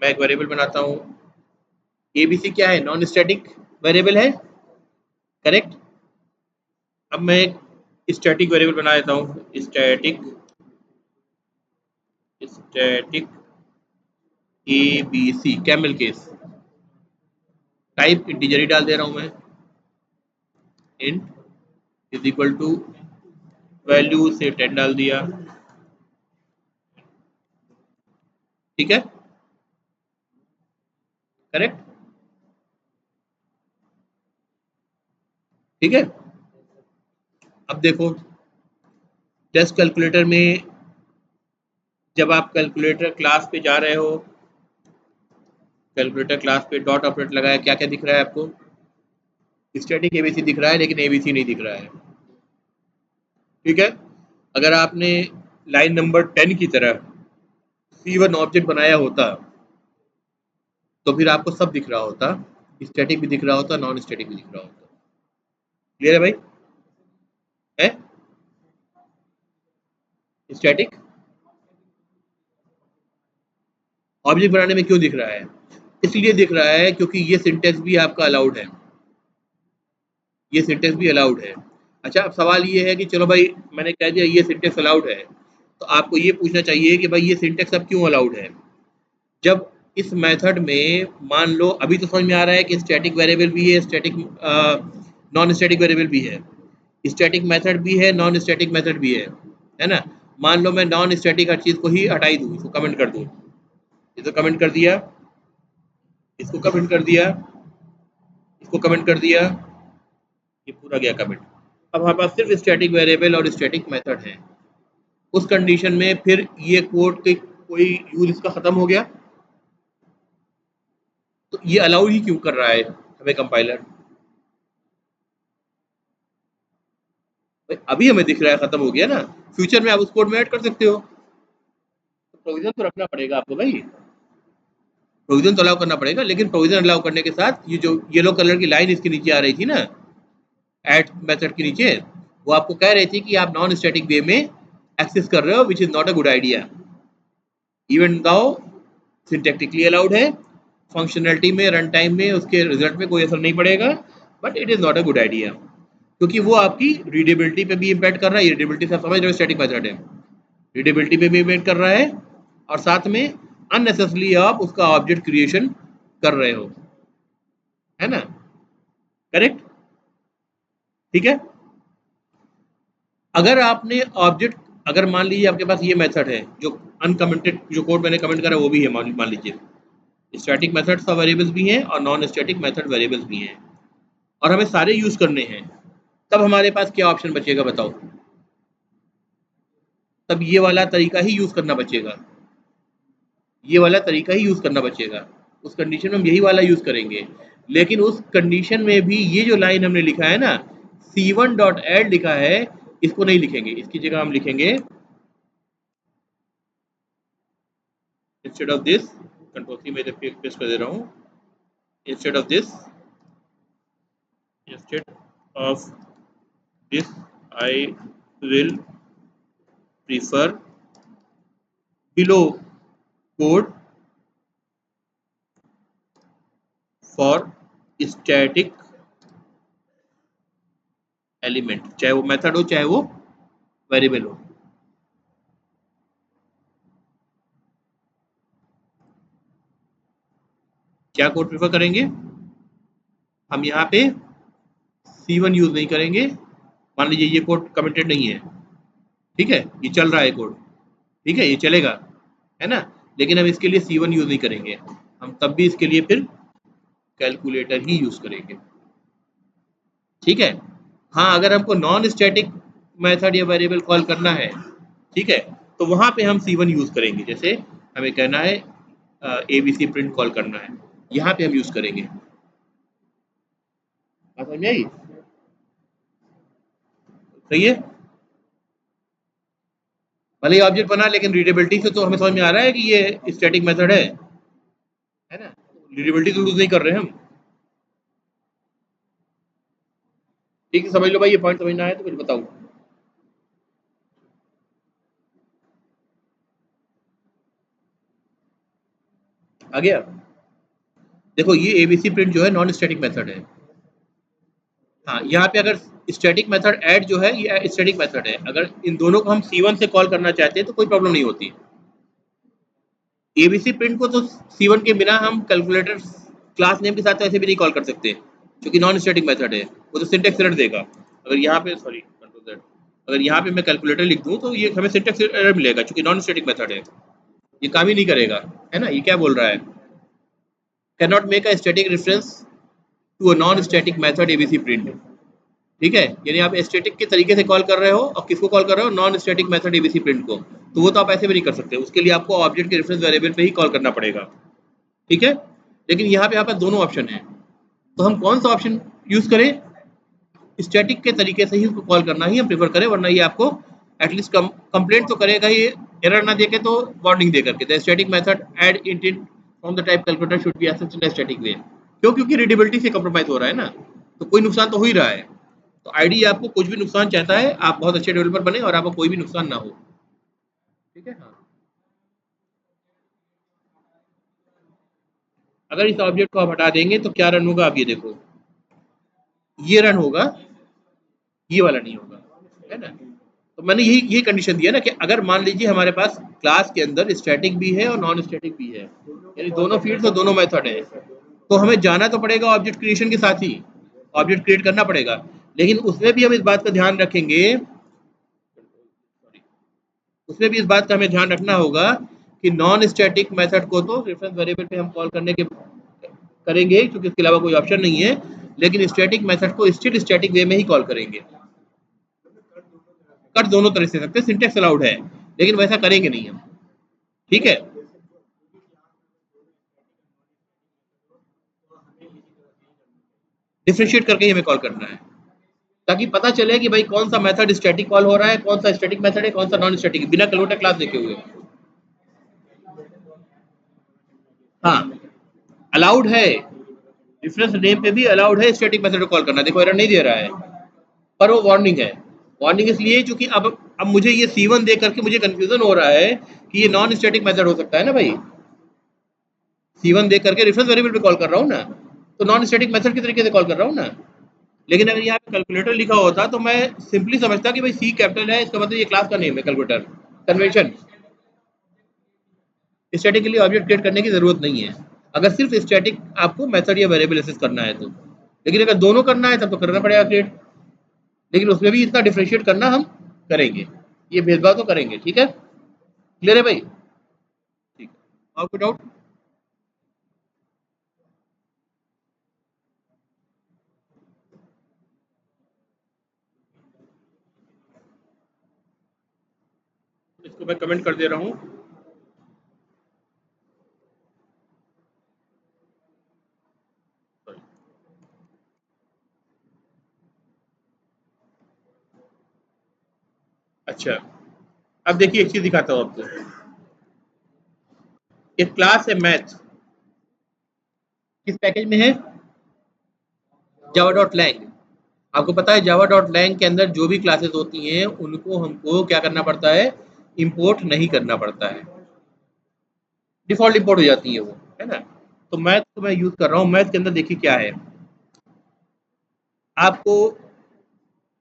मैं एक वेरिएबल बनाता हूँ, एबीसी क्या है? नॉन स्टैटिक वेरिएबल है। करेक्ट। अब मैं एक स्टैटिक वेरिएबल बना देता हूँ, static static A B C camel case, type integer ही डाल दे रहा हूँ मैं, int is equal to value से 10 डाल दिया। ठीक है। करेक्ट। ठीक है। अब देखो, टेस्ट कैलकुलेटर में जब आप कैलकुलेटर क्लास पे जा रहे हो, कैलकुलेटर क्लास पे डॉट ऑपरेटर लगाया, क्या क्या दिख रहा है आपको? स्टैटिक एबीसी दिख रहा है, लेकिन एबीसी नहीं दिख रहा है। ठीक है। अगर आपने लाइन नंबर 10 की तरह C1 ऑब्जेक्ट बनाया होता तो फिर आपको सब दिख रहा होता, स्टैटिक भी दिख रहा होता, नॉन स्टैटिक भी दिख रहा होता। क्लियर है भाई? है? स्टैटिक ऑब्जेक्ट बनाने में क्यों दिख रहा है? इसलिए दिख रहा है क्योंकि ये सिंटेक्स भी आपका अलाउड है, ये सिंटेक्स भी अलाउड है। अच्छा, अब सवाल ये है कि चलो भाई मैंने कह दिया ये सिंटेक्स अलाउड है, तो आपको ये पूछना चाहिए कि भाई ये सिंटेक्स अब क्यों अलाउड है। जब इस मेथड में मान लो, अभी तो समझ में आ रहा है कि स्टैटिक वेरिएबल भी है, स्टैटिक नॉन स्टैटिक वेरिएबल भी है, स्टैटिक मेथड भी है, नॉन स्टैटिक मेथड भी है ना। मान लो मैं नॉन स्टैटिक हर चीज़ को ही हटाई दूँ, इसको कमेंट कर दूँ, इसको कमेंट कर दिया, इसको कमेंट कर दिया, इसको कमेंट कर दिया, ये पूरा गया कमेंट। अब हमारे पास सिर्फ स्टैटिक वेरिएबल और स्टैटिक मेथड है। उस कंडीशन में फिर ये कोड के कोई यूज इसका खत्म हो गया, तो ये अलाउ ही क्यों कर रहा है हमें कंपाइलर। भाई अभी हमें दिख रहा है खत्म हो गया ना, फ्यूचर में आप उस कोड में ऐड कर सकते हो, तो प्रोविजन तो रखना पड़ेगा आपको भाई, प्रोविजन तो अलाउ करना पड़ेगा। लेकिन प्रोविजन अलाउ करने के साथ ये जो येलो कलर की लाइन इसके नीचे आ रही थी ना, ऐड मेथड के नीचे, वो आपको कह रही थी कि आप नॉन स्टैटिक वे में एक्सेस कर रहे हो, which is not a good idea. Even though syntactically allowed है, फंक्शनलिटी में, रन टाइम में, उसके रिजल्ट में कोई असर नहीं पड़ेगा, but it is not a good idea, क्योंकि वो आपकी रीडेबिलिटी पे भी इम्पैक्ट कर रहा है। रीडेबिलिटी से आप समझ रहे हो, स्टैटिक मेथड है, रीडेबिलिटी पे भी इम्पैक्ट कर रहा है, और साथ में अननेसेसरली आप उसका ऑब्जेक्ट क्रिएशन कर रहे हो, है ना, करेक्ट, ठीक है। अगर आपने ऑब्जेक्ट, अगर मान लीजिए आपके पास ये मेथड है जो अनकमेंटेड, जो कोड मैंने कमेंट करा वो भी है, मान लीजिए स्टैटिक मेथड्स का वेरिएबल्स भी हैं और नॉन स्टैटिक मेथड वेरिएबल्स भी हैं, और हमें सारे यूज करने हैं, तब हमारे पास क्या ऑप्शन बचेगा बताओ। तब ये वाला तरीका ही यूज करना बचेगा, ये वाला तरीका ही यूज करना बचेगा। उस कंडीशन में हम यही वाला यूज करेंगे। लेकिन उस कंडीशन में भी ये जो लाइन हमने लिखा है ना, c1.add लिखा है, इसको नहीं लिखेंगे, इसकी जगह हम लिखेंगे instead of this, control C में पेस्ट कर दे रहा हूँ, instead of this, instead of this I will prefer below code for static element, चाहे वो मेथड हो चाहे वो वेरिएबल हो। क्या कोड प्रेफर करेंगे हम, यहाँ पे C1 यूज नहीं करेंगे। मान लीजिए ये कोड कमिटेड नहीं है, ठीक है, ये चल रहा है कोड, ठीक है, ये चलेगा, है ना, लेकिन हम इसके लिए C1 यूज नहीं करेंगे, हम तब भी इसके लिए फिर कैलकुलेटर ही यूज करेंगे, ठीक है। हाँ, अगर हमको नॉन स्टैटिक मेथड या वेरिएबल कॉल करना है, ठीक है, तो वहां पे हम C1 यूज करेंगे। जैसे हमें कहना है ABC प्रिंट कॉल करना है, यहाँ पे हम यूज करेंगे। बात समझ में आई, सही है। भले ही ऑब्जेक्ट बना, लेकिन रीडेबिलिटी से तो हमें समझ में आ रहा है कि ये स्टैटिक मेथड है ना, रीडेबिलिटी तो यूज नहीं कर रहे हम, ठीक है। समझ लो भाई, ये पॉइंट समझना है तो फिर बताऊँ, आ गया। देखो ये ABC प्रिंट जो है नॉन स्टैटिक मेथड है। हाँ, यहाँ पे अगर स्टैटिक मेथड ऐड जो है ये स्टैटिक मेथड है, अगर इन दोनों को हम C1 से कॉल करना चाहते हैं तो कोई प्रॉब्लम नहीं होती। ABC प्रिंट को तो C1 के बिना हम कैलकुलेटर क्लास नेम के साथ तो ऐसे भी नहीं कॉल कर सकते, क्योंकि नॉन स्टैटिक मेथड है, वो तो सिंटेक्स एरर देगा। अगर यहाँ पे, सॉरी कंट्रोल Z, अगर यहाँ पे मैं कैलकुलेटर लिख दूँ तो ये हमें सिंटेक्स एरर मिलेगा, क्योंकि नॉन स्टैटिक मेथड है, ये काम ही नहीं करेगा, है ना। ये क्या बोल रहा है, can not make a static reference to a non static method ABC print, ठीक है। यानी आप स्टैटिक के तरीके से कॉल कर रहे हो, और किसको कॉल कर रहे हो, non static method ABC print को, तो वो तो आप ऐसे भी नहीं कर सकते, उसके लिए आपको ऑब्जेक्ट के रेफरेंस वेरिएबल पे ही कॉल करना पड़ेगा, ठीक है। लेकिन यहाँ पे दोनों ऑप्शन है, तो हम कौन सा ऑप्शन यूज करें, स्टैटिक के तरीके से ही उसको कॉल करना ही हम प्रेफर करें, वरना ये आपको एटलीस्ट कंप्लेंट तो करेगा, ये एरर ना देके तो वार्निंग दे करके, the static method add intent from the type calculator should be accessed in static way. क्यों, क्योंकि रीडेबिलिटी से कंप्रोमाइज हो रहा है ना, तो कोई नुकसान तो हो ही रहा है। तो आईडी आपको कुछ भी नुकसान चाहता है, आप बहुत अच्छे डेवलपर बने और आपको कोई भी नुकसान ना हो, ठीक है। हाँ, अगर इस ऑब्जेक्ट को आप हटा देंगे तो क्या रन होगा, आप ये देखो, ये रन होगा, ये वाला नहीं होगा, है ना। तो मैंने यही कंडीशन दिया ना कि अगर मान लीजिए हमारे पास क्लास के अंदर स्टैटिक भी है और नॉन स्टैटिक भी है, यानी दोनों फील्ड्स और दोनों मेथड है, तो हमें जाना तो पड़ेगा ऑब्जेक्ट क्रिएशन के साथ ही, ऑब्जेक्ट क्रिएट करना पड़ेगा। लेकिन उसमें भी हम इस बात का ध्यान रखेंगे, उसमें भी इस बात का हमें ध्यान रखना होगा कि नॉन स्टैटिक मेथड को तो रेफरेंस वेरिएबल पे हम कॉल करने के करेंगे, क्योंकि इसके अलावा कोई ऑप्शन नहीं है। लेकिन स्टैटिक मेथड को स्टिल स्टैटिक वे में ही कॉल करेंगे। कर दोनों तरह से सकते हैं, सिंटेक्स अलाउड है, लेकिन वैसा करेंगे नहीं हम, ठीक है। डिफ्रेंशिएट करके ही हमें कॉल करना है, ताकि पता चले कि भाई कौन सा मेथड स्टैटिक कॉल हो रहा है, कौन सा स्टैटिक मेथड है, कौन सा नॉन स्टैटिक, बिना कैलकुलेटर क्लास देखे हुए। हाँ, अलाउड है, डिफरेंस नेम पे भी अलाउड है स्टैटिक मेथड को कॉल करना। देखो एरर नहीं दे रहा है, पर वो वार्निंग है। वार्निंग इसलिए क्योंकि अब मुझे ये C1 देख करके मुझे कंफ्यूजन हो रहा है कि ये नॉन स्टैटिक मेथड हो सकता है ना भाई। C1 देख करके रेफरेंस वेरिएबल पे कॉल कर रहा हूँ ना, तो नॉन स्टैटिक मेथड की तरीके से कॉल कर रहा हूँ ना। लेकिन अगर यहाँ पे कैलकुलेटर लिखा होता तो मैं सिंपली समझता कि भाई सी कैपिटल है, इसका मतलब ये क्लास का नेम है कैलकुलेटर। कन्वेंशन, स्टैटिक के लिए ऑब्जेक्ट क्रिएट करने की जरूरत नहीं है, अगर सिर्फ स्टैटिक आपको मेथड या वेरिएबल एक्सेस करना है तो। लेकिन अगर दोनों करना है तब तो करना पड़ेगा क्रिएट, लेकिन उसमें भी इतना डिफ्रेंशिएट करना हम करेंगे, ये भेदभाव तो करेंगे, ठीक है। क्लियर है भाई, ठीक है। और कोई डाउट? इसको मैं कमेंट कर दे रहा हूँ। अच्छा, अब देखिए एक चीज दिखाता हूँ आपको। एक क्लास है मैथ, किस पैकेज में है, जावा डॉट लैंग। आपको पता है जावा डॉट लैंग के अंदर जो भी क्लासेस होती हैं उनको हमको क्या करना पड़ता है, इंपोर्ट नहीं करना पड़ता है, डिफॉल्ट इंपोर्ट हो जाती है वो, है ना। तो मैथ को मैं यूज कर रहा हूँ, मैथ के अंदर देखिए क्या है, आपको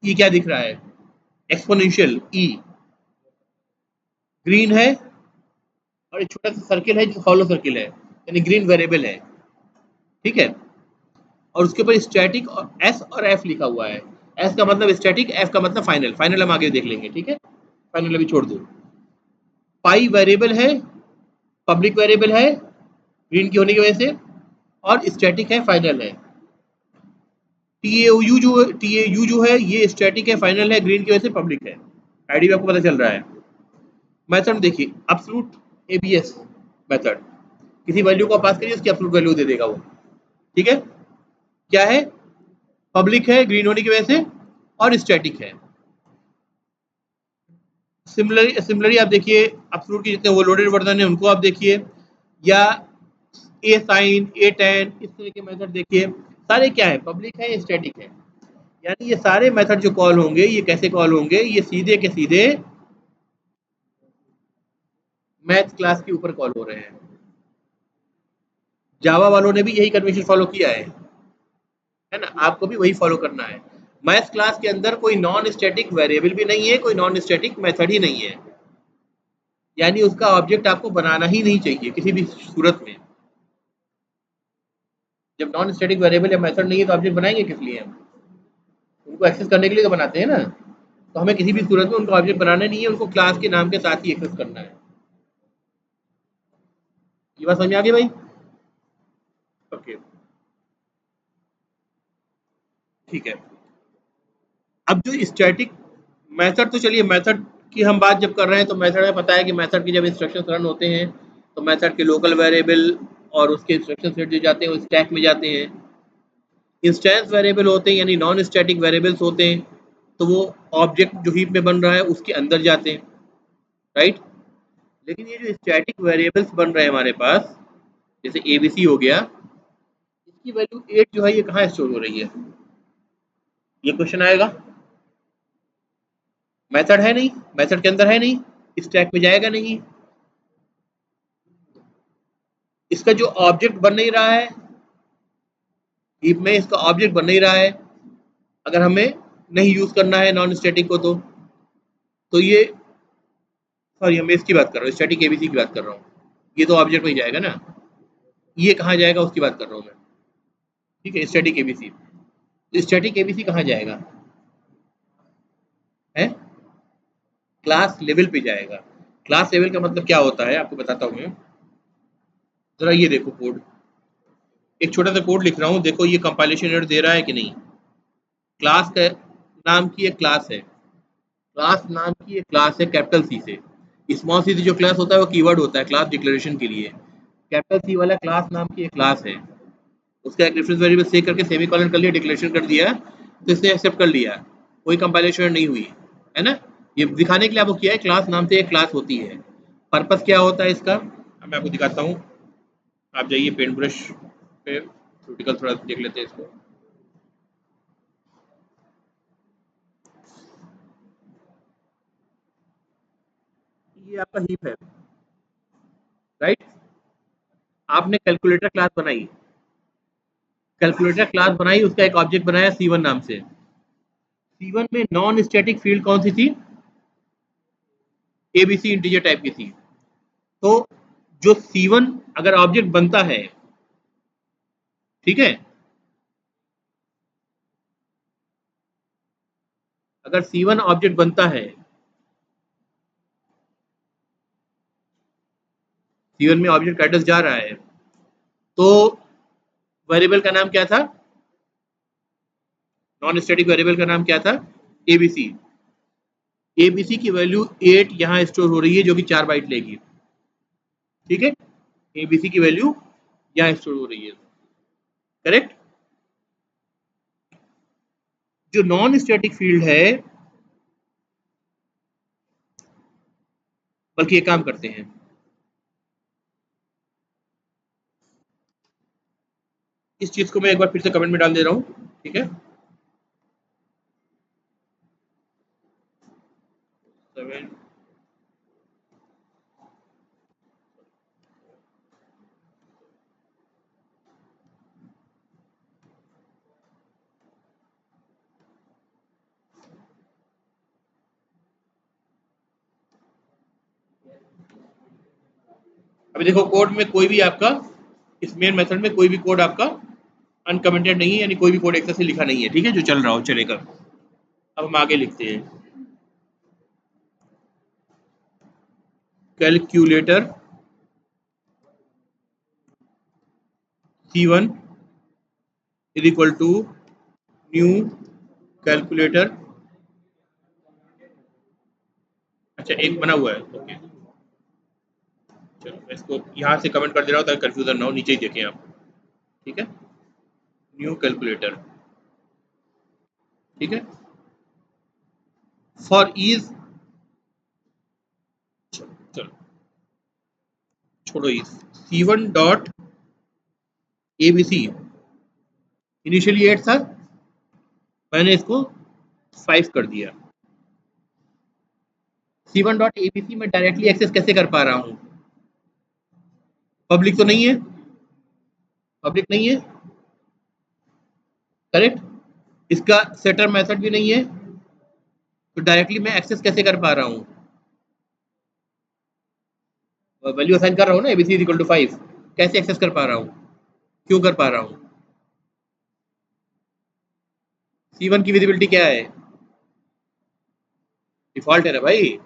ये क्या दिख रहा है, एक्सपोनेंशियल ई ग्रीन है, और एक छोटा सा सर्किल है जो फॉलो सर्किल है, यानी ग्रीन वेरिएबल है, ठीक है। और उसके ऊपर स्टैटिक और एस और एफ लिखा हुआ है। एस का मतलब स्टैटिक, एफ का मतलब फाइनल, फाइनल हम आगे देख लेंगे, ठीक है, फाइनल अभी छोड़ दो। पाई वेरिएबल है, पब्लिक वेरिएबल है ग्रीन की होने की वजह से, और स्टैटिक है, फाइनल है। टी ए यू जो है ये स्टैटिक है, फाइनल है, ग्रीन की वजह से पब्लिक है। आईडी आपको पता चल रहा है। मेथड देखिए, एब्सोल्यूट एबीएस मेथड, किसी वैल्यू को पास करिए उसकी एब्सोल्यूट वैल्यू दे देगा वो, ठीक है। क्या है, पब्लिक है ग्रीन होने की वजह से, और स्टैटिक है। सिमिलरली आप देखिए एब्सोल्यूट के जितने वो लोडेड वर्जन है उनको आप देखिए, या ए साइन, ए टेन, इस तरह के मेथड देखिए, सारे क्या है, पब्लिक है, स्टैटिक है। यानी ये सारे मेथड जो कॉल होंगे ये कैसे कॉल होंगे, ये सीधे के सीधे मैथ क्लास के ऊपर कॉल हो रहे हैं। जावा वालों ने भी यही कन्वेंशन फॉलो किया है ना, आपको भी वही फॉलो करना है। मैथ क्लास के अंदर कोई नॉन स्टैटिक वेरिएबल भी नहीं है, कोई नॉन स्टैटिक मेथड ही नहीं है, यानी उसका ऑब्जेक्ट आपको बनाना ही नहीं चाहिए किसी भी सूरत में। जब नॉन स्टैटिक वेरिएबल या मेथड नहीं है तो ऑब्जेक्ट बनाएंगे किस लिए हम, उनको एक्सेस करने के लिए तो बनाते हैं ना। तो हमें किसी भी सूरत में उनको ऑब्जेक्ट बनाना नहीं है, उनको क्लास के नाम के साथ ही एक्सेस करना है। ये बात समझ में आ गई भाई? ओके, ठीक है। अब जो स्टैटिक मेथड, तो चलिए मेथड की हम बात जब कर रहे हैं तो मेथड में पता है कि मेथड के जब इंस्ट्रक्शन रन होते हैं तो मेथड के लोकल वेरिएबल और उसके इंस्ट्रक्शन सेट जो जाते हैं वो स्टैक में जाते हैं। इंस्टेंस वेरिएबल होते हैं यानी नॉन स्टैटिक वेरिएबल्स होते हैं, तो वो ऑब्जेक्ट जो हीप में बन रहा है उसके अंदर जाते हैं, राइट। लेकिन ये जो स्टैटिक वेरिएबल्स बन रहे हैं हमारे पास, जैसे एबीसी हो गया, इसकी वैल्यू 8 जो है ये कहाँ स्टोर हो रही है, ये क्वेश्चन आएगा। मेथड है नहीं, मेथड के अंदर है नहीं, स्टैक में जाएगा नहीं, इसका जो ऑब्जेक्ट बन नहीं रहा है, हीप में इसका ऑब्जेक्ट बन नहीं रहा है, अगर हमें नहीं यूज करना है नॉन स्टैटिक को, तो ये, सॉरी मैं इसकी बात कर रहा हूँ, स्टैटिक एबीसी की बात कर रहा हूँ, ये तो ऑब्जेक्ट में ही जाएगा ना, ये कहाँ जाएगा उसकी बात कर रहा हूँ मैं। ठीक है, स्टैटिक एबीसी, स्टैटिक एबीसी कहाँ जाएगा है, क्लास लेवल पे जाएगा। क्लास लेवल का मतलब क्या होता है आपको बताता हूँ मैं, जरा ये देखो कोड, एक छोटा सा कोड लिख रहा हूँ, देखो ये कंपाइलेशन एरर दे रहा है कि नहीं। क्लास का नाम की एक क्लास है, क्लास नाम की एक क्लास है कैपिटल सी से, स्मॉल सी से जो क्लास होता है वो कीवर्ड होता है क्लास डिक्लेरेशन के लिए, कैपिटल सी वाला क्लास नाम की एक क्लास है, उसका एक रेफरेंस वेरिएबल सेव करके सेमीकोलन कर लिया, डिक्लेरेशन कर दिया, तो इसने एक्सेप्ट कर लिया, कोई कंपाइलेशन नहीं हुई है ना। ये दिखाने के लिए आपको किया है क्लास नाम से एक क्लास होती है। पर्पस क्या होता है इसका, अब मैं आपको दिखाता हूँ, आप जाइए पेंट ब्रश पे, थ्योरेटिकल थोड़ा देख लेते हैं इसको। ये आपका हीप है, राइट। आपने कैलकुलेटर क्लास बनाई, कैलकुलेटर क्लास बनाई, उसका एक ऑब्जेक्ट बनाया C1 नाम से, C1 में नॉन स्टैटिक फील्ड कौन सी थी, एबीसी इंटीजर टाइप की थी। तो जो C1 अगर ऑब्जेक्ट बनता है, ठीक है, अगर C1 ऑब्जेक्ट बनता है, C1 में ऑब्जेक्ट एड्रेस जा रहा है, तो वेरिएबल का नाम क्या था, नॉन स्टैटिक वेरिएबल का नाम क्या था, एबीसी। एबीसी की वैल्यू 8 यहाँ स्टोर हो रही है, जो कि 4 बाइट लेगी, ठीक है, एबीसी की वैल्यू यहाँ स्टोर हो रही है, करेक्ट। जो नॉन स्टैटिक फील्ड है, बल्कि एक काम करते हैं, इस चीज को मैं एक बार फिर से कमेंट में डाल दे रहा हूँ, ठीक है, 7। अभी देखो कोड में कोई भी आपका, इस मेन मेथड में कोई भी कोड आपका अनकमेंटेड नहीं है, यानी कोई भी कोड एक तरह से लिखा नहीं है, ठीक है, जो चल रहा हो चलेगा। अब हम आगे लिखते हैं, calculator C1 is equal to new calculator, अच्छा एक बना हुआ है, ओके, चलो मैं इसको यहाँ से कमेंट कर दे रहा हूँ ताकि कंफ्यूजन ना हो, नीचे ही देखें आप, ठीक है, न्यू कैलकुलेटर, ठीक है, फॉर ईज, चलो छोड़ो ease, C1 dot ABC initially 8 था, मैंने इसको 5 कर दिया। C1 डॉट एबीसी में डायरेक्टली एक्सेस कैसे कर पा रहा हूँ, पब्लिक तो नहीं है, पब्लिक नहीं है, करेक्ट, इसका सेटर मेथड भी नहीं है, तो डायरेक्टली मैं एक्सेस कैसे कर पा रहा हूँ, वैल्यू असाइन कर रहा हूँ ना, एबीसी इक्वल टू 5, कैसे एक्सेस कर पा रहा हूँ, क्यों कर पा रहा हूँ, C1 की विजिबिलिटी क्या है, डिफॉल्ट है ना भाई,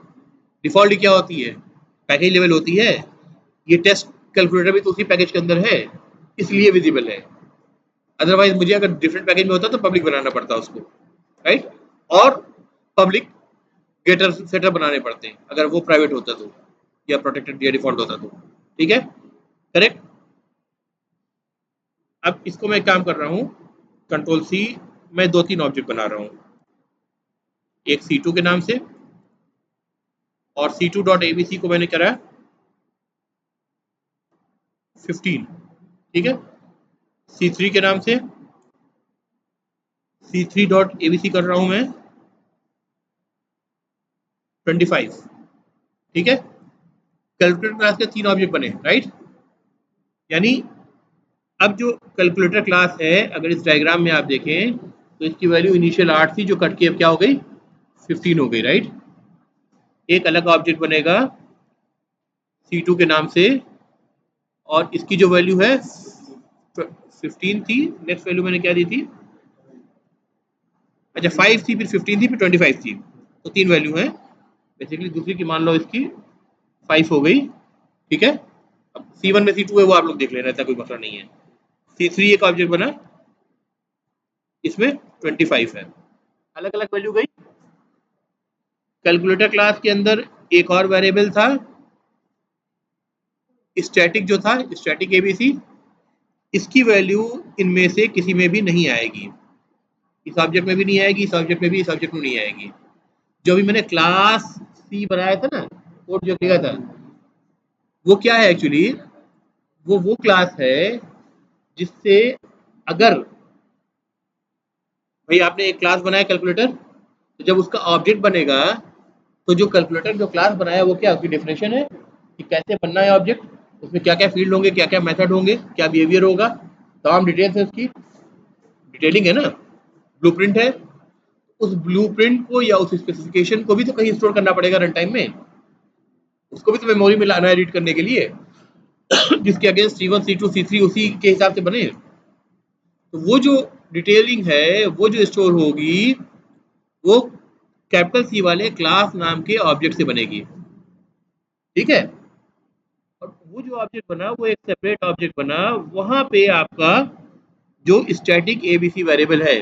डिफॉल्ट क्या होती है, पैकेज लेवल होती है, ये टेस्ट कैलकुलेटर भी तो उसी पैकेज के अंदर है, इसलिए विजिबल है, अदरवाइज मुझे अगर डिफरेंट पैकेज में होता तो पब्लिक बनाना पड़ता उसको, राइट, और पब्लिक गेटर सेटर बनाने पड़ते हैं अगर वो प्राइवेट होता तो, या प्रोटेक्टेड या डिफॉल्ट होता तो, ठीक है, करेक्ट। अब इसको मैं काम कर रहा हूँ, कंट्रोल सी, मैं 2-3 ऑब्जेक्ट बना रहा हूँ, एक C2 के नाम से, और C2 डॉट एबीसी को मैंने करा 15, ठीक है, C3 के नाम से C3 डॉट एबीसी कर रहा हूँ मैं 25, ठीक है, कैलकुलेटर क्लास के 3 ऑब्जेक्ट बने, राइट, यानी अब जो कैलकुलेटर क्लास है, अगर इस डायग्राम में आप देखें तो इसकी वैल्यू इनिशियल 8 थी, जो कट के अब क्या हो गई 15 हो गई, राइट। एक अलग ऑब्जेक्ट बनेगा C2 के नाम से, और इसकी जो वैल्यू है 15 थी, नेक्स्ट वैल्यू मैंने क्या दी थी, अच्छा 5 थी, फिर 15 थी, फिर 25 थी, तो 3 वैल्यू है बेसिकली। दूसरी की मान लो इसकी 5 हो गई, ठीक है। अब C1 में C2 है वो आप लोग देख लेना, ऐसा कोई मसला नहीं है। C3 एक ऑब्जेक्ट बना, इसमें 25 है, अलग अलग वैल्यू गई। कैलकुलेटर क्लास के अंदर एक और वेरिएबल था स्टैटिक, जो था स्टैटिक एबीसी, इसकी वैल्यू इनमें से किसी में भी नहीं आएगी, इस ऑब्जेक्ट में भी नहीं आएगी, इस ऑब्जेक्ट में भी, इस ऑब्जेक्ट में नहीं आएगी। जो भी मैंने क्लास सी बनाया था ना, कोड जो लिखा था, वो क्या है एक्चुअली, वो क्लास है जिससे अगर भाई आपने एक क्लास बनाया कैलकुलेटर, तो जब उसका ऑब्जेक्ट बनेगा तो जो कैलकुलेटर जो क्लास बनाया वो क्या, उसकी डेफिनेशन है कि कैसे बनना है ऑब्जेक्ट, उसमें क्या क्या फील्ड होंगे, क्या क्या मेथड होंगे, क्या बिहेवियर होगा, तमाम डिटेल्स है, उसकी डिटेलिंग है ना, ब्लूप्रिंट है। उस ब्लूप्रिंट को या उस स्पेसिफिकेशन को भी तो कहीं स्टोर करना पड़ेगा रन टाइम में, उसको भी तो मेमोरी में लाना है रीड करने के लिए जिसके अगेंस्ट C1 C2 C3 उसी के हिसाब से बने। तो वो जो डिटेलिंग है, वो जो स्टोर होगी, वो कैपिटल सी वाले क्लास नाम के ऑब्जेक्ट से बनेगी, ठीक है। और वो जो ऑब्जेक्ट बना वो एक सेपरेट ऑब्जेक्ट बना, वहां पे आपका जो स्टैटिक एबीसी वेरिएबल है,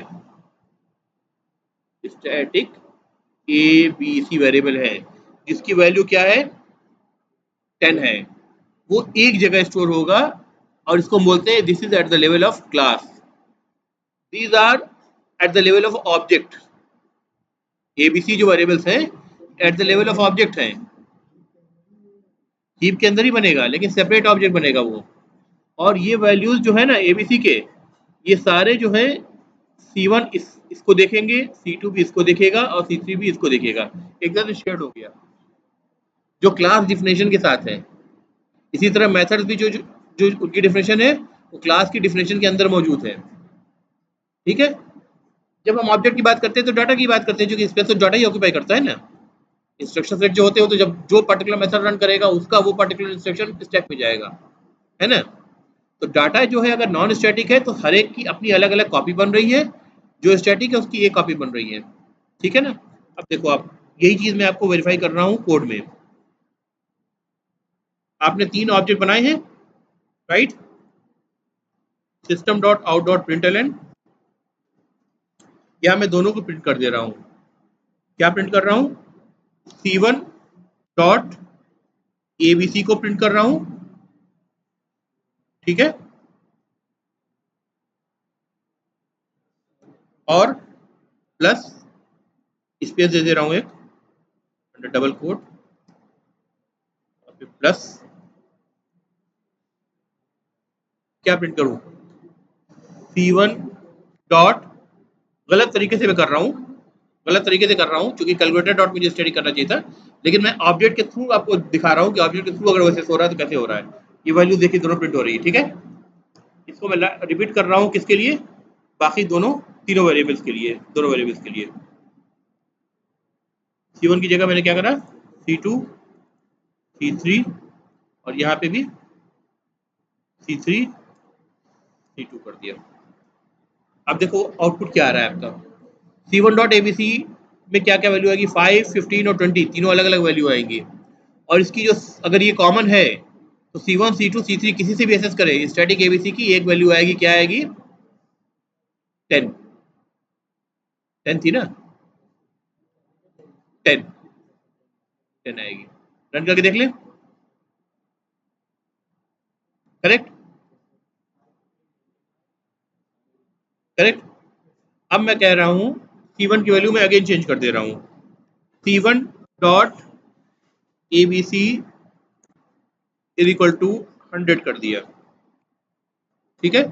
स्टैटिक एबीसी वेरिएबल है, जिसकी वैल्यू क्या है 10 है, वो एक जगह स्टोर होगा, और इसको बोलते हैं this is at the level of class, these are at the level of object. ABC जो वेरिएबल्स हैं at the level of object हैं, हीप के अंदर ही बनेगा लेकिन सेपरेट ऑब्जेक्ट बनेगा वो। और ये वैल्यूज जो है ना एबीसी के, ये सारे जो है C1 इसको देखेंगे, C2 भी इसको देखेगा, और C3 भी इसको देखेगा, एकदम शेयर्ड हो गया जो क्लास डिफिनेशन के साथ है। इसी तरह मेथड्स भी जो उनकी डिफिनेशन है वो क्लास की डिफिनेशन के अंदर मौजूद है, ठीक है। जब हम ऑब्जेक्ट की बात करते हैं तो डाटा की बात करते हैं, जो कि space of data he occupy करता है ना। इंस्ट्रक्शन सेट जो होते हो, तो जब जो पर्टिकुलर मेथड रन करेगा उसका वो पर्टिकुलर इंस्ट्रक्शन स्टैक में जाएगा, है ना। तो डाटा जो है अगर नॉन स्टैटिक है तो हर एक की अपनी अलग अलग कॉपी बन रही है, जो स्टैटिक है उसकी एक कॉपी बन रही है, ठीक है ना। अब देखो आप, यही चीज मैं आपको वेरीफाई कर रहा हूँ कोड में। आपने 3 ऑब्जेक्ट बनाए हैं, right, system dot out dot println, यहाँ मैं दोनों को प्रिंट कर दे रहा हूँ। क्या प्रिंट कर रहा हूँ, C1 डॉट एबीसी को प्रिंट कर रहा हूँ, ठीक है, और प्लस स्पेस दे रहा हूँ एक अंडर डबल कोट, प्लस क्या प्रिंट करूँ, C1 डॉट, गलत तरीके से मैं कर रहा हूँ, गलत तरीके से कर रहा हूँ क्योंकि कैलकुलेटर डॉट मुझे स्टडी करना चाहिए था, लेकिन मैं ऑब्जेक्ट के थ्रू आपको दिखा रहा हूँ कि ऑब्जेक्ट के थ्रू अगर वैसे हो रहा है तो कैसे हो रहा है। ये वैल्यू देखिए दोनों प्रिंट हो रही है, ठीक है। इसको मैं रिपीट कर रहा हूँ किसके लिए, बाकी दोनों तीनों वेरिएबल्स के लिए, दोनों वेरिएबल्स के लिए। C1 की जगह मैंने क्या करा, C2 C3, और यहाँ पे भी C3 C2 कर दिया। अब देखो आउटपुट क्या आ रहा है आपका, C1 डॉट एबीसी में क्या क्या वैल्यू आएगी, 5 15 और 20, तीनों अलग अलग वैल्यू आएंगी। और इसकी जो अगर ये कॉमन है तो C1 C2 C3 किसी से भी एक्सेस करें, स्टैटिक एबीसी की एक वैल्यू आएगी, क्या आएगी 10, 10 थी ना, 10 10 आएगी। रन करके देख लें, करेक्ट, करेक्ट। अब मैं कह रहा हूँ C1 की वैल्यू मैं अगेन चेंज कर दे रहा हूँ, C1 dot ABC is equal to 100 कर दिया, ठीक है।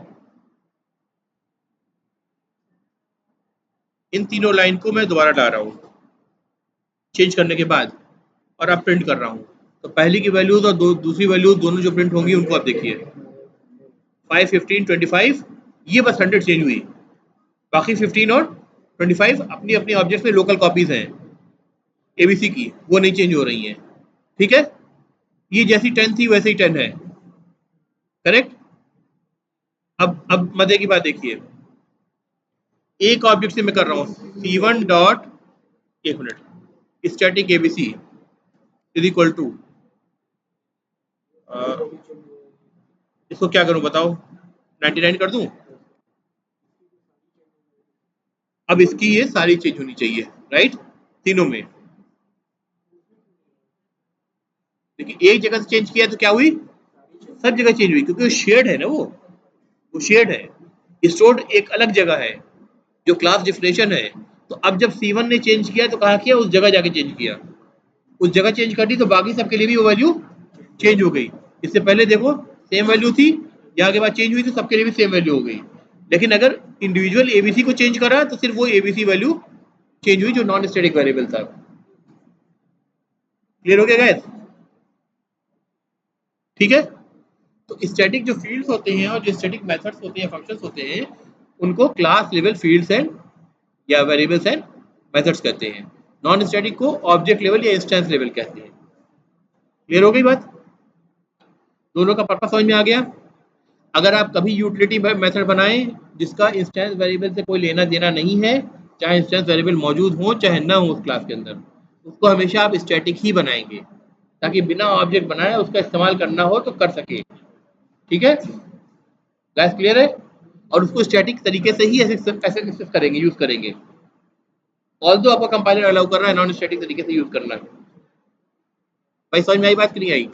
इन तीनों लाइन को मैं दोबारा ला रहा हूँ चेंज करने के बाद, और अब प्रिंट कर रहा हूँ। तो पहली की वैल्यूज और दूसरी वैल्यूज दोनों जो प्रिंट होंगी उनको आप देखिए, 5, 15, 25 ये बस 100 चेंज हुई, बाकी 15 और 25 अपनी अपनी ऑब्जेक्ट में लोकल कॉपीज हैं एबीसी की, वो नहीं चेंज हो रही हैं। ठीक है, ये जैसी 10 थी वैसे ही 10 है। करेक्ट। अब मजे की बात देखिए, एक ऑब्जेक्ट से मैं कर रहा हूं C1 डॉट, एक minute, static ABC is equal to, इसको क्या करूं बताओ, 99 कर दूं। अब इसकी ये सारी चेंज होनी चाहिए, राइट, तीनों में। देखिए एक जगह से चेंज किया तो क्या हुई, सब जगह चेंज हुई, क्योंकि वो शेयर्ड है ना, वो शेयर्ड है, स्टोर्ड एक अलग जगह है जो क्लास डिफिनेशन है। तो अब जब C1 ने चेंज किया तो कहा किया, उस जगह जाके चेंज किया, उस जगह चेंज कर दी तो बाकी सबके लिए भी वो वैल्यू चेंज हो गई। इससे पहले देखो सेम वैल्यू थी, यहाँ के बाद चेंज हुई तो सबके लिए भी सेम वैल्यू हो गई। लेकिन अगर इंडिविजुअल एबीसी को चेंज करा तो सिर्फ वो एबीसी वैल्यू चेंज हुई जो नॉन स्टैटिक वेरिएबल था। क्लियर हो गया गाइस? ठीक है, तो स्टैटिक जो फील्ड्स होते हैं और जो स्टैटिक मेथड्स होते हैं, फंक्शंस होते हैं, उनको क्लास लेवल फील्ड्स एंड या वेरिएबल्स एंड मेथड्स कहते हैं। नॉन स्टैटिक को ऑब्जेक्ट लेवल या इंस्टेंस लेवल कहते हैं। क्लियर हो गई बात? दोनों का पर्पस समझ में आ गया? अगर आप कभी यूटिलिटी मेथड बनाएं जिसका इंस्टेंस वेरिएबल से कोई लेना देना नहीं है, चाहे इंस्टेंस वेरिएबल मौजूद हो चाहे ना हो उस क्लास के अंदर, उसको हमेशा आप स्टैटिक ही बनाएंगे, ताकि बिना ऑब्जेक्ट बनाए उसका इस्तेमाल करना हो तो कर सके। ठीक है गाइस, क्लियर है? और उसको स्टैटिक तरीके से ही ऐसे ऐसे करेंगे, यूज करेंगे। ऑल दो आपका कंपाइलर अलाउ कर रहा है नॉन स्टैटिक तरीके से यूज करना। भाई समझ में आई बात कि नहीं आई?